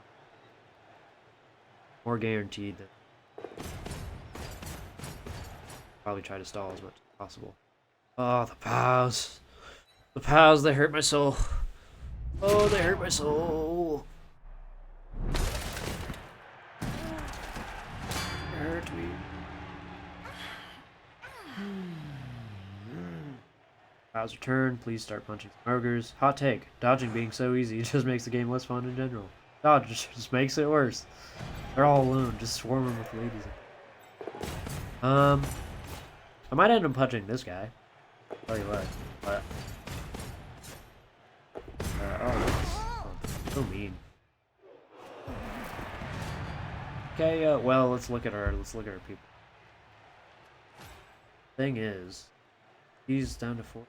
more guaranteed than probably try to stall as much as possible. Oh, the POWs. The POWs, they hurt my soul. Oh, they hurt my soul. They hurt me. POWs return. Please start punching some ogres. Hot take. Dodging being so easy just makes the game less fun in general. Dodge just makes it worse. They're all alone, just swarming with ladies. I might end up punching this guy. Tell you what. But, so mean. Okay, well, let's look at our people. Thing is, he's down to 4.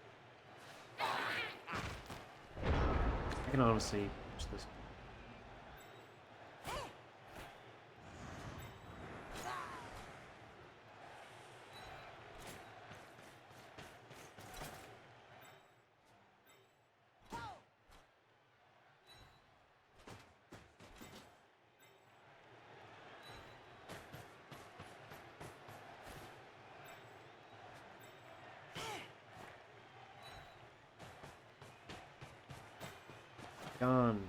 can honestly push this. Gone.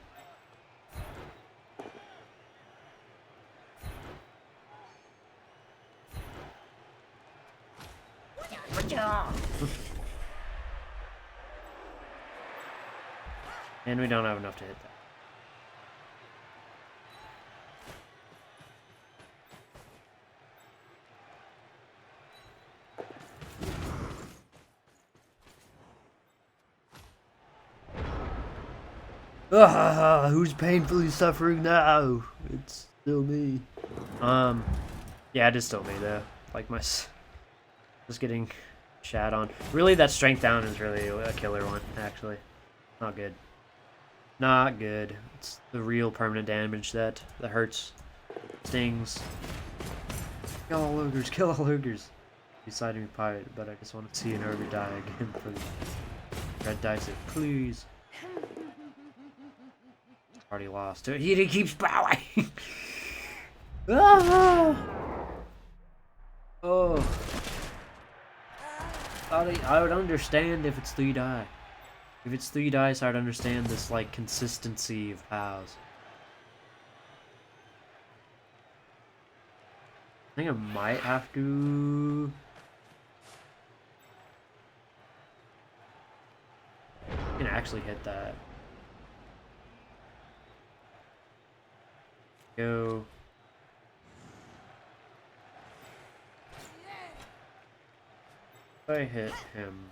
And we don't have enough to hit that. Ah, who's painfully suffering now? It's still me. Yeah, it is still me though. Like my, just getting shat on. Really, that strength down is really a killer one. Actually, not good. Not good. It's the real permanent damage that hurts, stings. Kill all ogres. Kill all ogres. Deciding to be pirate, but I just want to see an ogre die again for the red dice. Please. Already lost. He keeps bowing. Ah! Oh. I would understand if it's 3 die. If it's 3 dice, I'd understand this, like, consistency of pows. I think I might have to... I can actually hit that. Go. If I hit him...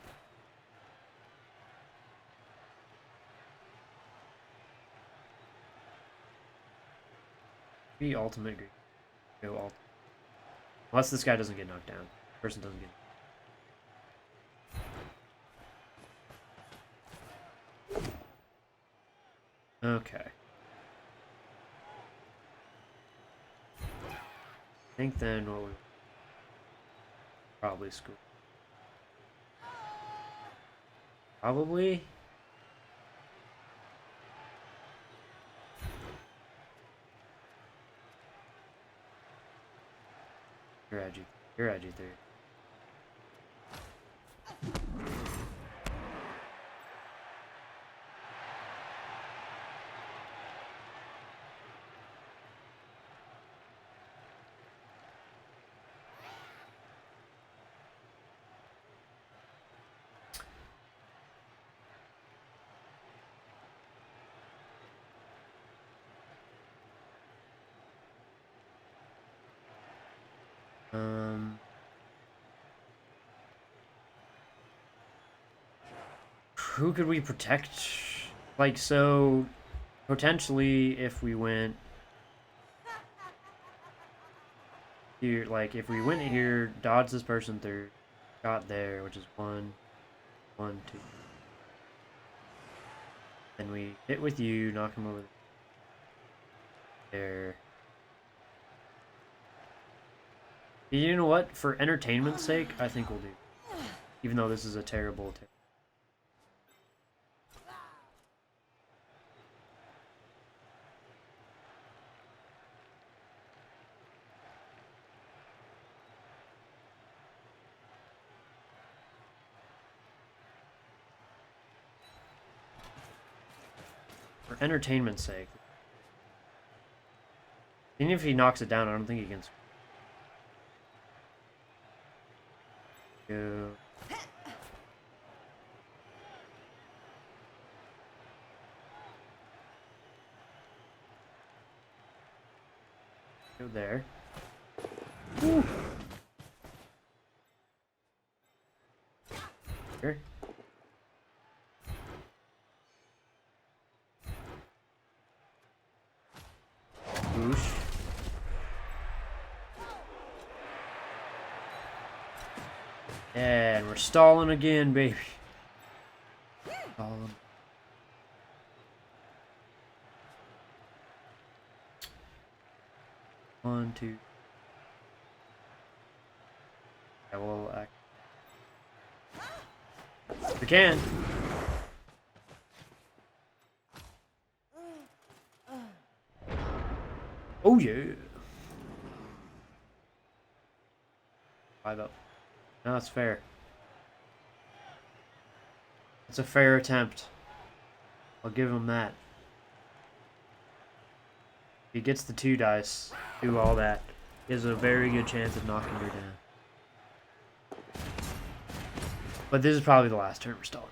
Be ultimate. Go ultimate. Unless this guy doesn't get knocked down. Person doesn't get... Okay. I think then what we... Probably school. Probably? You're edgy. You're edgy 3. Who could we protect? Like, so, potentially, if we went here, like, if we went here, dodge this person through, got there, which is 1, 1, 2. Then we hit with you, knock him over there. You know what? For entertainment's sake, I think we'll do. Even though this is a terrible... For entertainment's sake. Even if he knocks it down, I don't think he can... Go... Go there. Woo. Here. Boosh. And we're stalling again, baby. Stalling. 1, 2. Yeah, we'll act. We can. Oh yeah. 5 up. No, that's fair. It's a fair attempt. I'll give him that. If he gets the 2 dice, do all that, he has a very good chance of knocking her down. But this is probably the last turn we're stalling.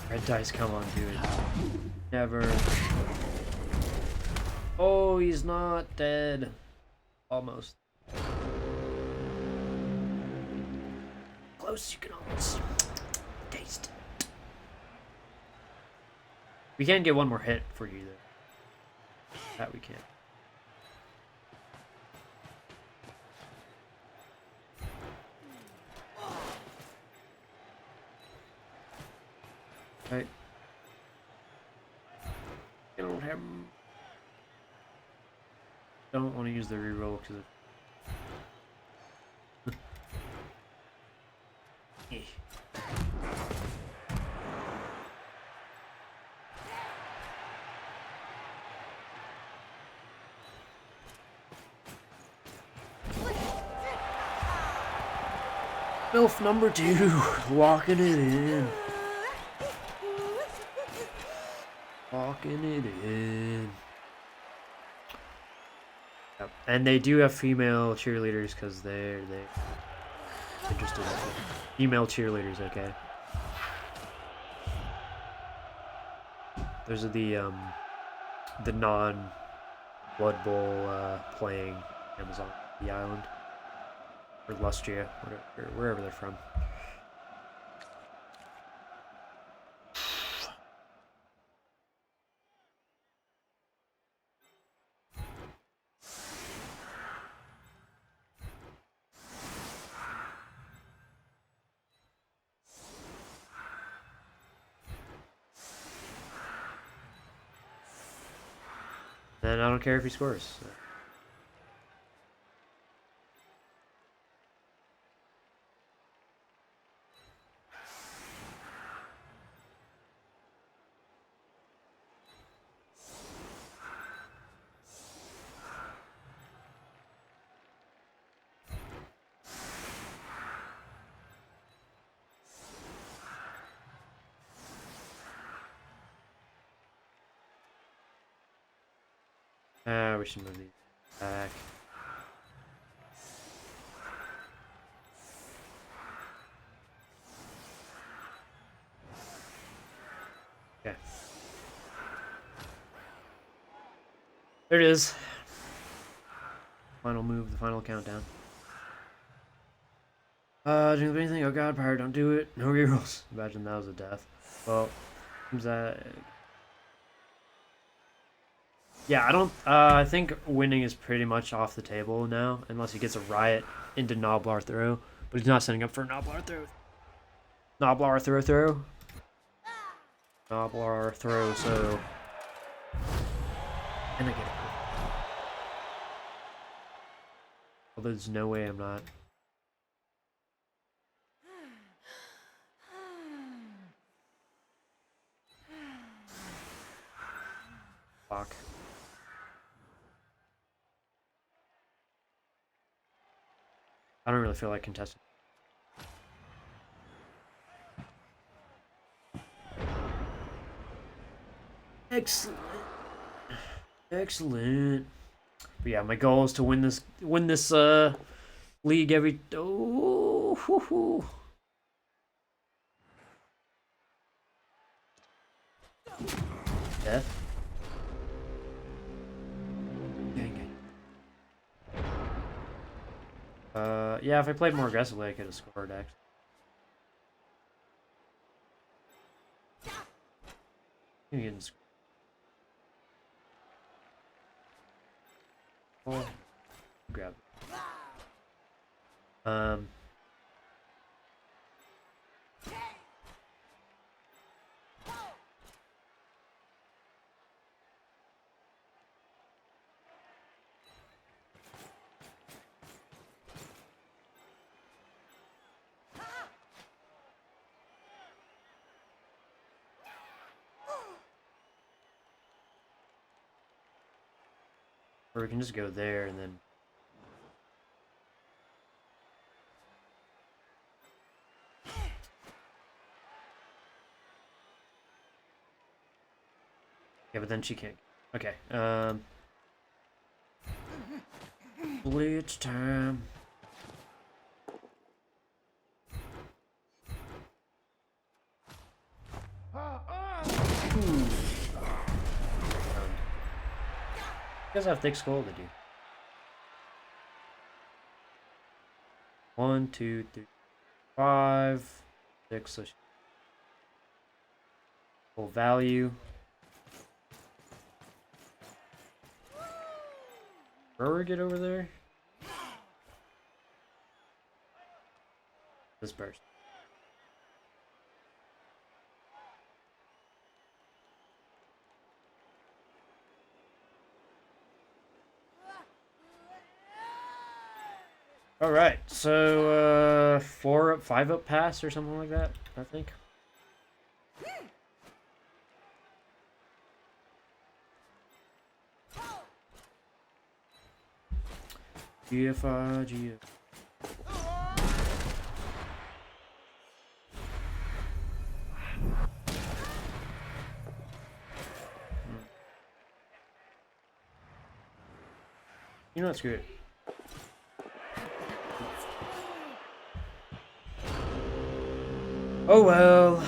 Red dice, come on, dude. Never. Oh, he's not dead. Almost. Close, you can almost taste. We can get one more hit for you, though. That we can. Right. I don't have. Don't want to use the reroll because of. MILF number 2, locking it in. Locking it in. Yep. And they do have female cheerleaders because they're interested in it. Female cheerleaders, okay. Those are the non Blood Bowl playing Amazon the island. Or Lustria, wherever they're from. And I don't care if he scores. So. We should move these back. Okay. There it is. Final move, the final countdown. Do anything? Oh god, Pirate, don't do it. No rerolls. Imagine that was a death. Well, seems that. Yeah, I don't. I think winning is pretty much off the table now, unless he gets a riot into Noblar throw. But he's not setting up for a Noblar throw. Noblar throw. Noblar throw. So, and I get it. Well, there's no way I'm not. Fuck. I don't really feel like contesting. Excellent. Excellent. But yeah, my goal is to win this league every death. Yeah, if I played more aggressively, I could have scored, actually. You can score. Grab it. Or we can just go there and then... Yeah, but then she can't. Okay. Blitz time. Ooh. You guys have thick skull, did you? 1, 2, 3, 5, 6. So full value. Thrower get over there? This burst. All right, so 4 up, 5 up pass or something like that, I think. GFI, GF. You know what, screw it. Oh well.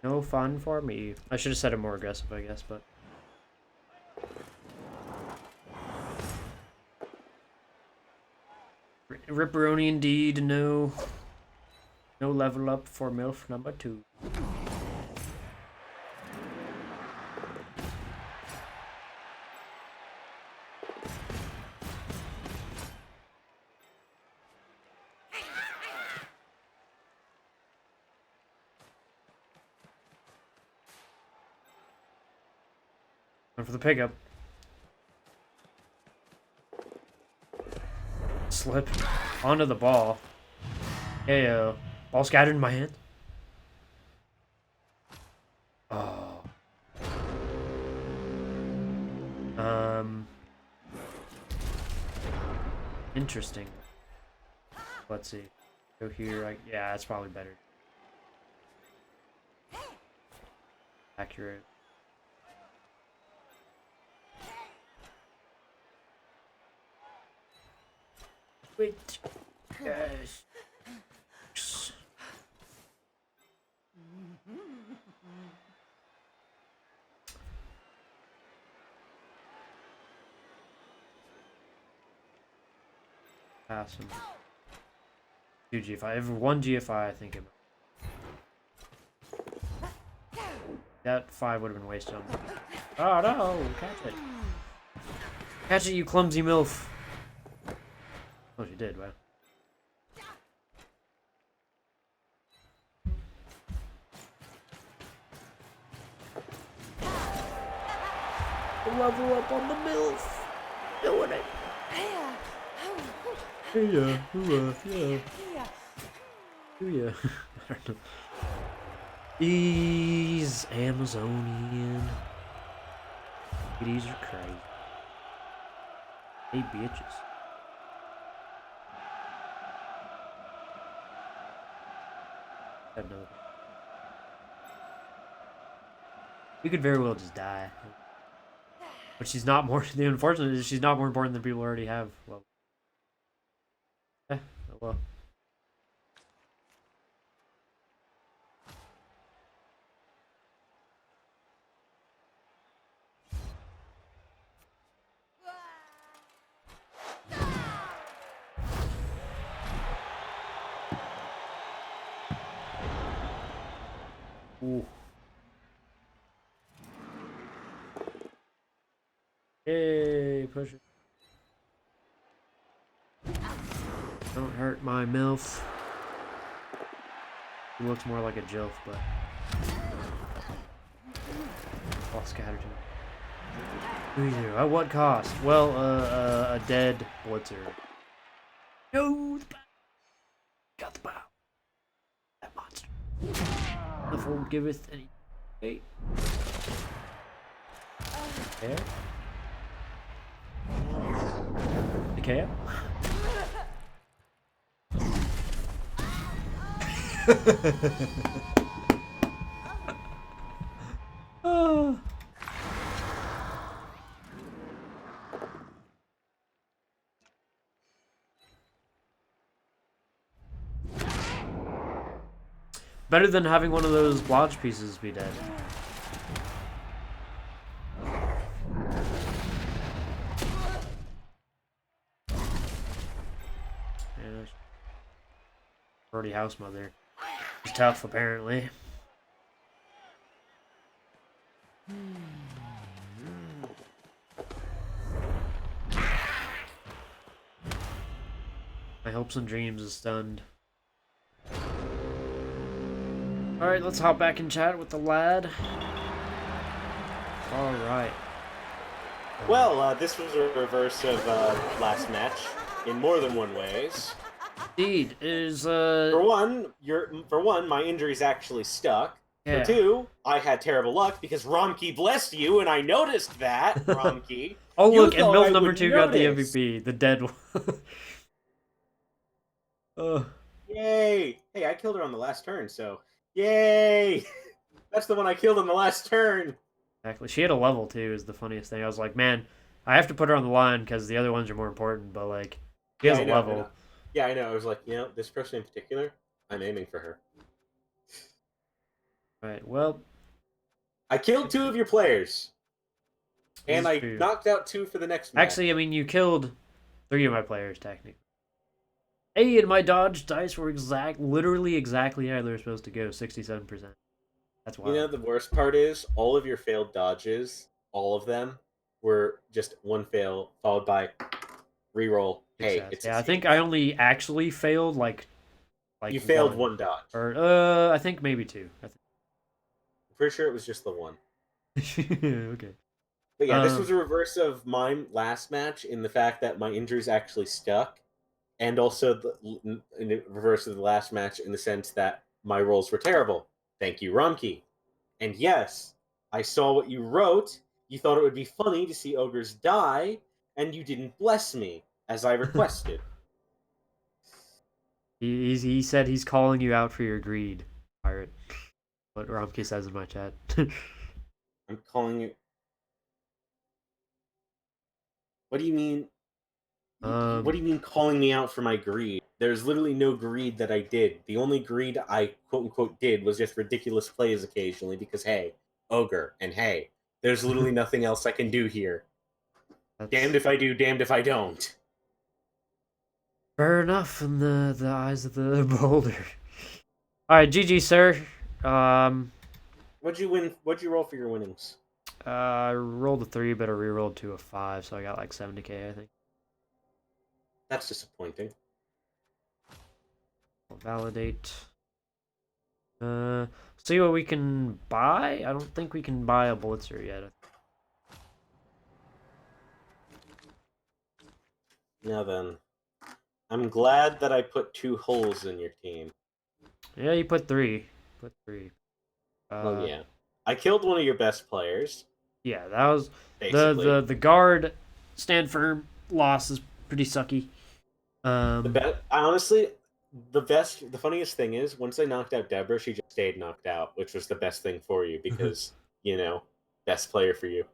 No fun for me. I should have said it more aggressive, I guess, but... Ripperoni indeed, no... No level up for MILF number 2. And for the pickup. Slip onto the ball. Heyo. Ball scattered in my hand. Oh. Interesting. Let's see. Go here. Yeah, that's probably better. Accurate. Wait. Yes. Pass him. 2 GFI. If 1 GFI, I think it. That 5 would have been wasted on me. Oh no! Catch it! Catch it, you clumsy MILF! Oh, she did, wow. Level up on the MILF! Doing it! Hey, yeah. Yeah. I don't know. These Amazonian ladies are crazy. Hey, bitches. No. We could very well just die. But she's not more. The unfortunate is she's not more important than people already have. Well. Oh well. Ooh. Hey, push it. Don't hurt my MILF. He looks more like a JILF, but... All scattered him. Who you? At what cost? Well, a dead Blitzer. No! The bow! Got the bow. That monster. The fold giveth any... Hey. Okay. Okay. Ah. Better than having one of those lodge pieces be dead. Yeah, already house mother. She's tough, apparently. My hopes and dreams is stunned. Alright, let's hop back and chat with the lad. Alright. Well, this was a reverse of last match in more than one ways. Indeed, is For one, my injury's actually stuck. yeah. For two, I had terrible luck because Romkey blessed you, and I noticed that, Romkey. Oh You look, and thought MILF I number wouldn't 2 got the notice. MVP, the dead one. Yay! Hey, I killed her on the last turn, so yay! That's the one I killed on the last turn. Exactly. She had a level too. Is the funniest thing. I was like, man, I have to put her on the line because the other ones are more important. But like, she Yeah, has a I know, I know. level. Yeah, I know. I was like, this person in particular, I'm aiming for her. Right. Well, I killed two of your players, this and is I true. knocked out two for the next match. Actually, I mean, you killed 3 of my players technically. Hey, and my dodge dice were literally exactly how they were supposed to go. 67%. That's You know, wild. the worst part is all of your failed dodges, all of them, were just one fail followed by reroll. Hey, Success. it Yeah, I think I succeeds. only actually failed like You failed one, one dodge. or I think maybe 2. I I'm pretty sure it was just the one. think. Okay. But yeah, this was Um. a reverse of my last match in the fact that my injuries actually stuck, and also in the reverse of the last match in the sense that my rolls were terrible. Thank you, Rumkey. And yes, I saw what you wrote. You thought it would be funny to see ogres die, and you didn't bless me as I requested. He said he's calling you out for your greed, pirate. What Romke says in my chat. I'm calling you. What do you mean? What do um, you mean calling me out for my greed? There's literally no greed that I did. The only greed I quote unquote did was just ridiculous plays occasionally because hey, ogre, and hey, there's literally nothing else I can do here. Damned that's if I do, damned if I don't. fair enough in the eyes of the beholder. All right, GG, sir. Um, What'd you win? What'd you roll for your winnings? I rolled a 3, but I re-rolled to a 5, so I got like 70k, I think. That's disappointing. I'll validate. Uh, see what we can buy. I don't think we can buy a blitzer yet. Now then, I'm glad that I put 2 holes in your team. Yeah, you put 3. Put 3. Oh Uh, yeah, I killed one of your best players. yeah, that was Basically, the guard stand firm loss is pretty sucky. the best. Honestly, the funniest thing is once I knocked out Deborah, she just stayed knocked out, which was the best thing for you because best player for you.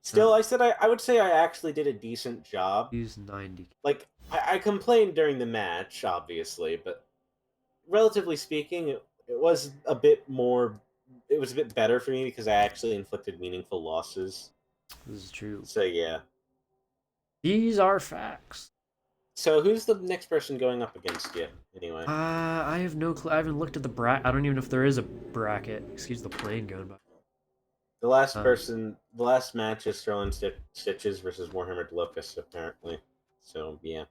Still, I would say I actually did a decent job. Use 90. Like I complained during the match, obviously, but relatively speaking, it was a bit more. It was a bit better for me because I actually inflicted meaningful losses. This is true. So yeah. These are facts. So who's the next person going up against you anyway? I have no clue. I haven't looked at the bracket. I don't even know if there is a bracket. Excuse the plane going by. Um, The last match is Sterling Stitches versus Warhammer Locust, apparently. So yeah. I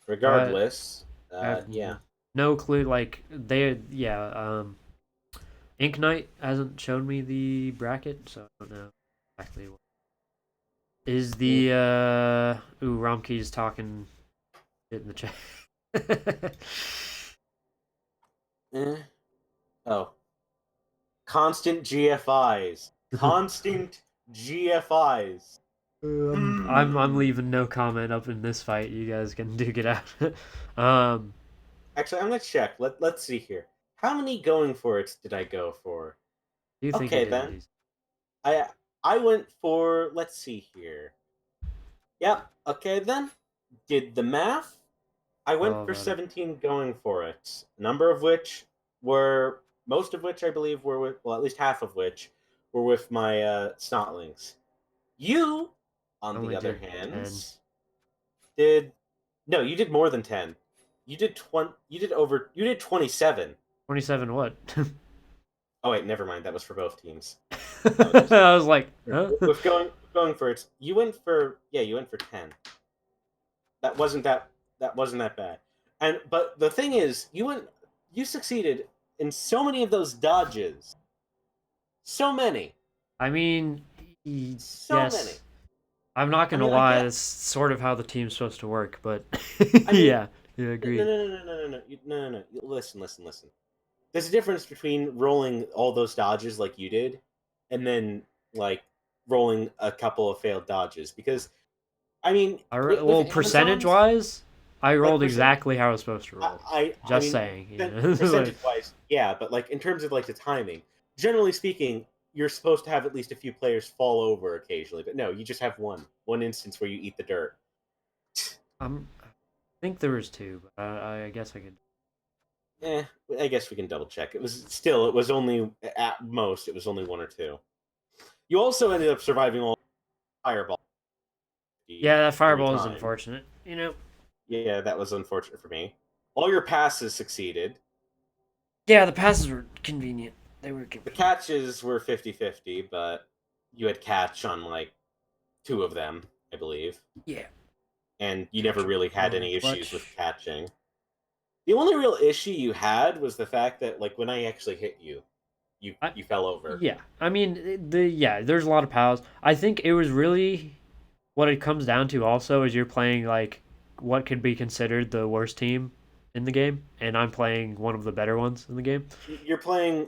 Regardless, have yeah. no clue. Like yeah. Ink Knight hasn't shown me the bracket, so I don't know exactly what is Mm, the. Ooh, Romkey's talking shit in the chat. eh. Oh. Constant GFIs. Constant GFIs. I'm Hmm. leaving no comment up in this fight. You guys can duke it out. um, Actually, I'm gonna check. Let's see here. How many going for it did I go for? do you think you Okay did a then. decent? I I went for, let's see here. Yep. Okay then. Did the math. I went All for about it. 17 going for it. Number of which were most of which I believe were with, well, at least half of which were with my snotlings. You, I on the only other did hand, 10. did no, you did more than 10. You did 20, you did 27. 27 what? Oh wait, never mind. That was for both teams. Apologies. I was like, huh? With going for it, you went for, yeah, you went for 10. That wasn't that bad. And but the thing is, you succeeded in so many of those dodges. So many. I mean, So many. yes. I'm not I gonna mean, I lie, get. that's sort of how the team's supposed to work, but I mean, yeah, yeah, no, no, agreed. no, no, no, no, no, no, no, no. Listen, listen, listen. There's a difference between rolling all those dodges like you did, and then like rolling a couple of failed dodges. Because I mean, with Well, percentage Amazons, wise, I like rolled percent, exactly how I was supposed to roll. I Just mean, saying, you know. Like, percentage wise, yeah, but like in terms of like the timing, generally speaking, you're supposed to have at least a few players fall over occasionally. But no, you just have one instance where you eat the dirt. I think there was two, but I guess I could. Eh, I guess we can double check. It was only at most it was only one or two. You also ended up surviving all fireball Yeah, that 3 fireball is times. unfortunate. You know. Yeah, that was unfortunate for me. All your passes succeeded. Yeah, the passes were convenient. They were The convenient. catches were 50-50, but you had catch on like two of them, I believe. Yeah, And you never catching really had really any issues with clutch. catching. The only real issue you had was the fact that like when I actually hit you, you I, you fell over. yeah, I mean there's a lot of pals. I think it was really what it comes down to. Also, is you're playing like what could be considered the worst team in the game, and I'm playing one of the better ones in the game. You're playing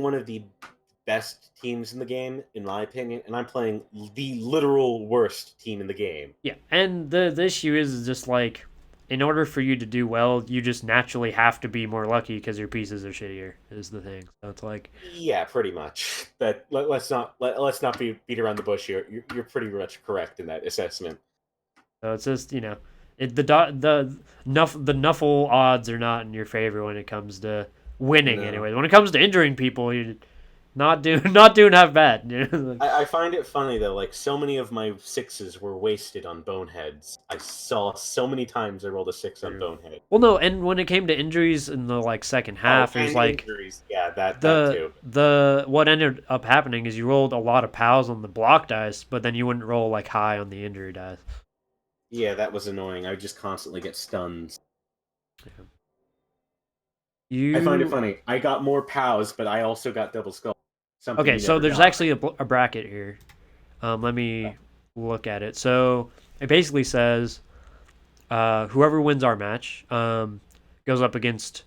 one of the best teams in the game, in my opinion, and I'm playing the literal worst team in the game. Yeah, and the issue is just like, in order for you to do well, you just naturally have to be more lucky because your pieces are shittier. Is the thing. So it's like, Yeah, pretty much. Let's not beat around the bush here. You're pretty much correct in that assessment. so it's just the nuffle odds are not in your favor when it comes to winning. No, Anyway, when it comes to injuring people, you're not doing half bad. You know? I find it funny though. Like so many of my sixes were wasted on boneheads. I saw so many times I rolled a six on True. bonehead. Well, no, and when it came to injuries in the like second Oh, half, it was and like injuries. Yeah, that too. the what ended up happening is you rolled a lot of pals on the block dice, but then you wouldn't roll like high on the injury dice. Yeah, that was annoying. I would just constantly get stuns. I find it You funny. I got more POWs, but I also got double skull. Something okay? you So never there's got. actually a bracket here. Let me look at it. So it basically says whoever wins our match goes up against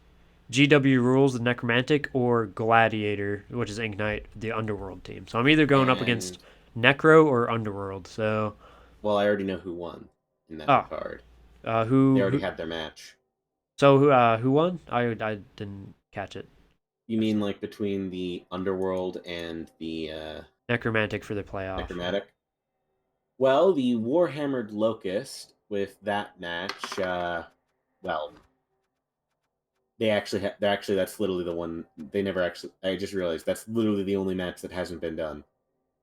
GW Rules, the Necromantic, or Gladiator, which is Ignite, the Underworld team. So I'm either going up against And Necro or Underworld. So well, I already know who won in that ah, regard. They who already who had their match. so who won? I didn't catch it. You mean like between the Underworld and the Necromantic for the playoff. Yeah. Necromantic? Well, the Warhammered Locust with that match. Well, they're actually that's literally the one they never actually. I just realized that's literally the only match that hasn't been done.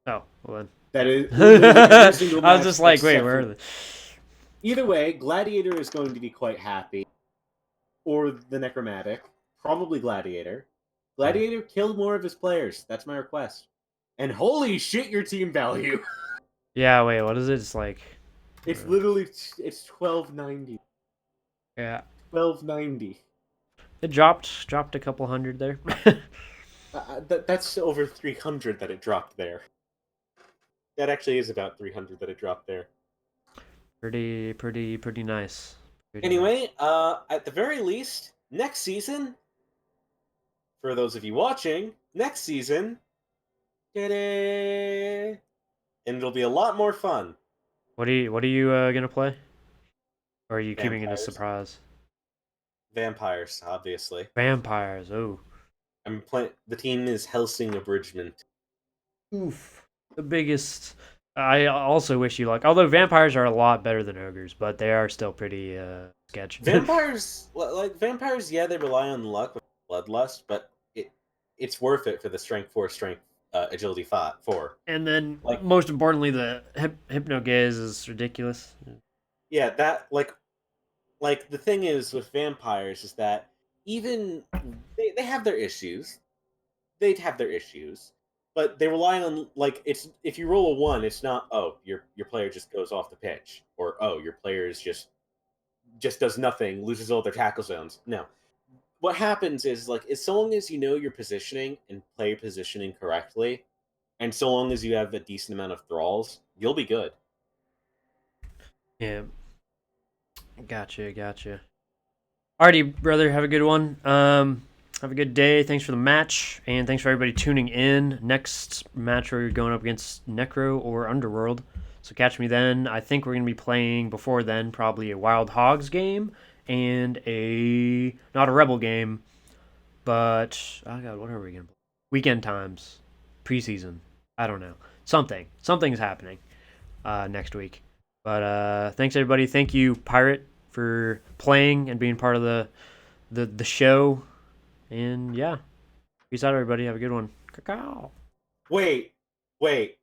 Oh well That then. is literally every Yeah. single I was match just like, wait, except where are for. they? Either way, Gladiator is going to be quite happy, or the Necromantic, probably Gladiator. Yeah. Gladiator killed more of his players. That's my request. And holy shit, your team value! Yeah. Wait. What is it? It's like. It's literally it's 1290. Yeah. 1290. It dropped a couple hundred there. That's over 300 that it dropped there. That actually is about 300 that it dropped there. Pretty nice. Pretty nice. Anyway, at the very least, next season, for those of you watching, next season, ta-da, and it'll be a lot more fun. What are you gonna play? Or are you keeping it a Vampires, surprise? vampires, obviously. Vampires. Oh, I'm playing. The team is Helsing Abridgment. oof. The biggest. I also wish you luck. Although vampires are a lot better than ogres, but they are still pretty sketch. Vampires, like vampires, yeah, they rely on luck with bloodlust, but it's worth it for the strength four, strength agility five four. And then, Like, most importantly, the hypno gaze is ridiculous. yeah, that like the thing is with vampires is that even they have their issues. They'd have their issues, but they rely on like it's if you roll a one, it's not your player just goes off the pitch or your player is just does nothing, loses all their tackle zones. No, what happens is like as long as you know your positioning and play your positioning correctly, and so long as you have a decent amount of thralls, you'll be good. Yeah, gotcha. Alrighty, brother. Have a good one. Have a good day. Thanks for the match, and thanks for everybody tuning in. Next match, we're going up against Necro or Underworld. So catch me then. I think we're gonna be playing before then, probably a Wild Hogs game and a not a Rebel game, but oh god, what are we gonna play? Weekend times, preseason. I don't know. Something's happening next week. But thanks everybody. Thank you, Pirate, for playing and being part of the show. And yeah, peace out, everybody. Have a good one. Cacao. Wait, wait.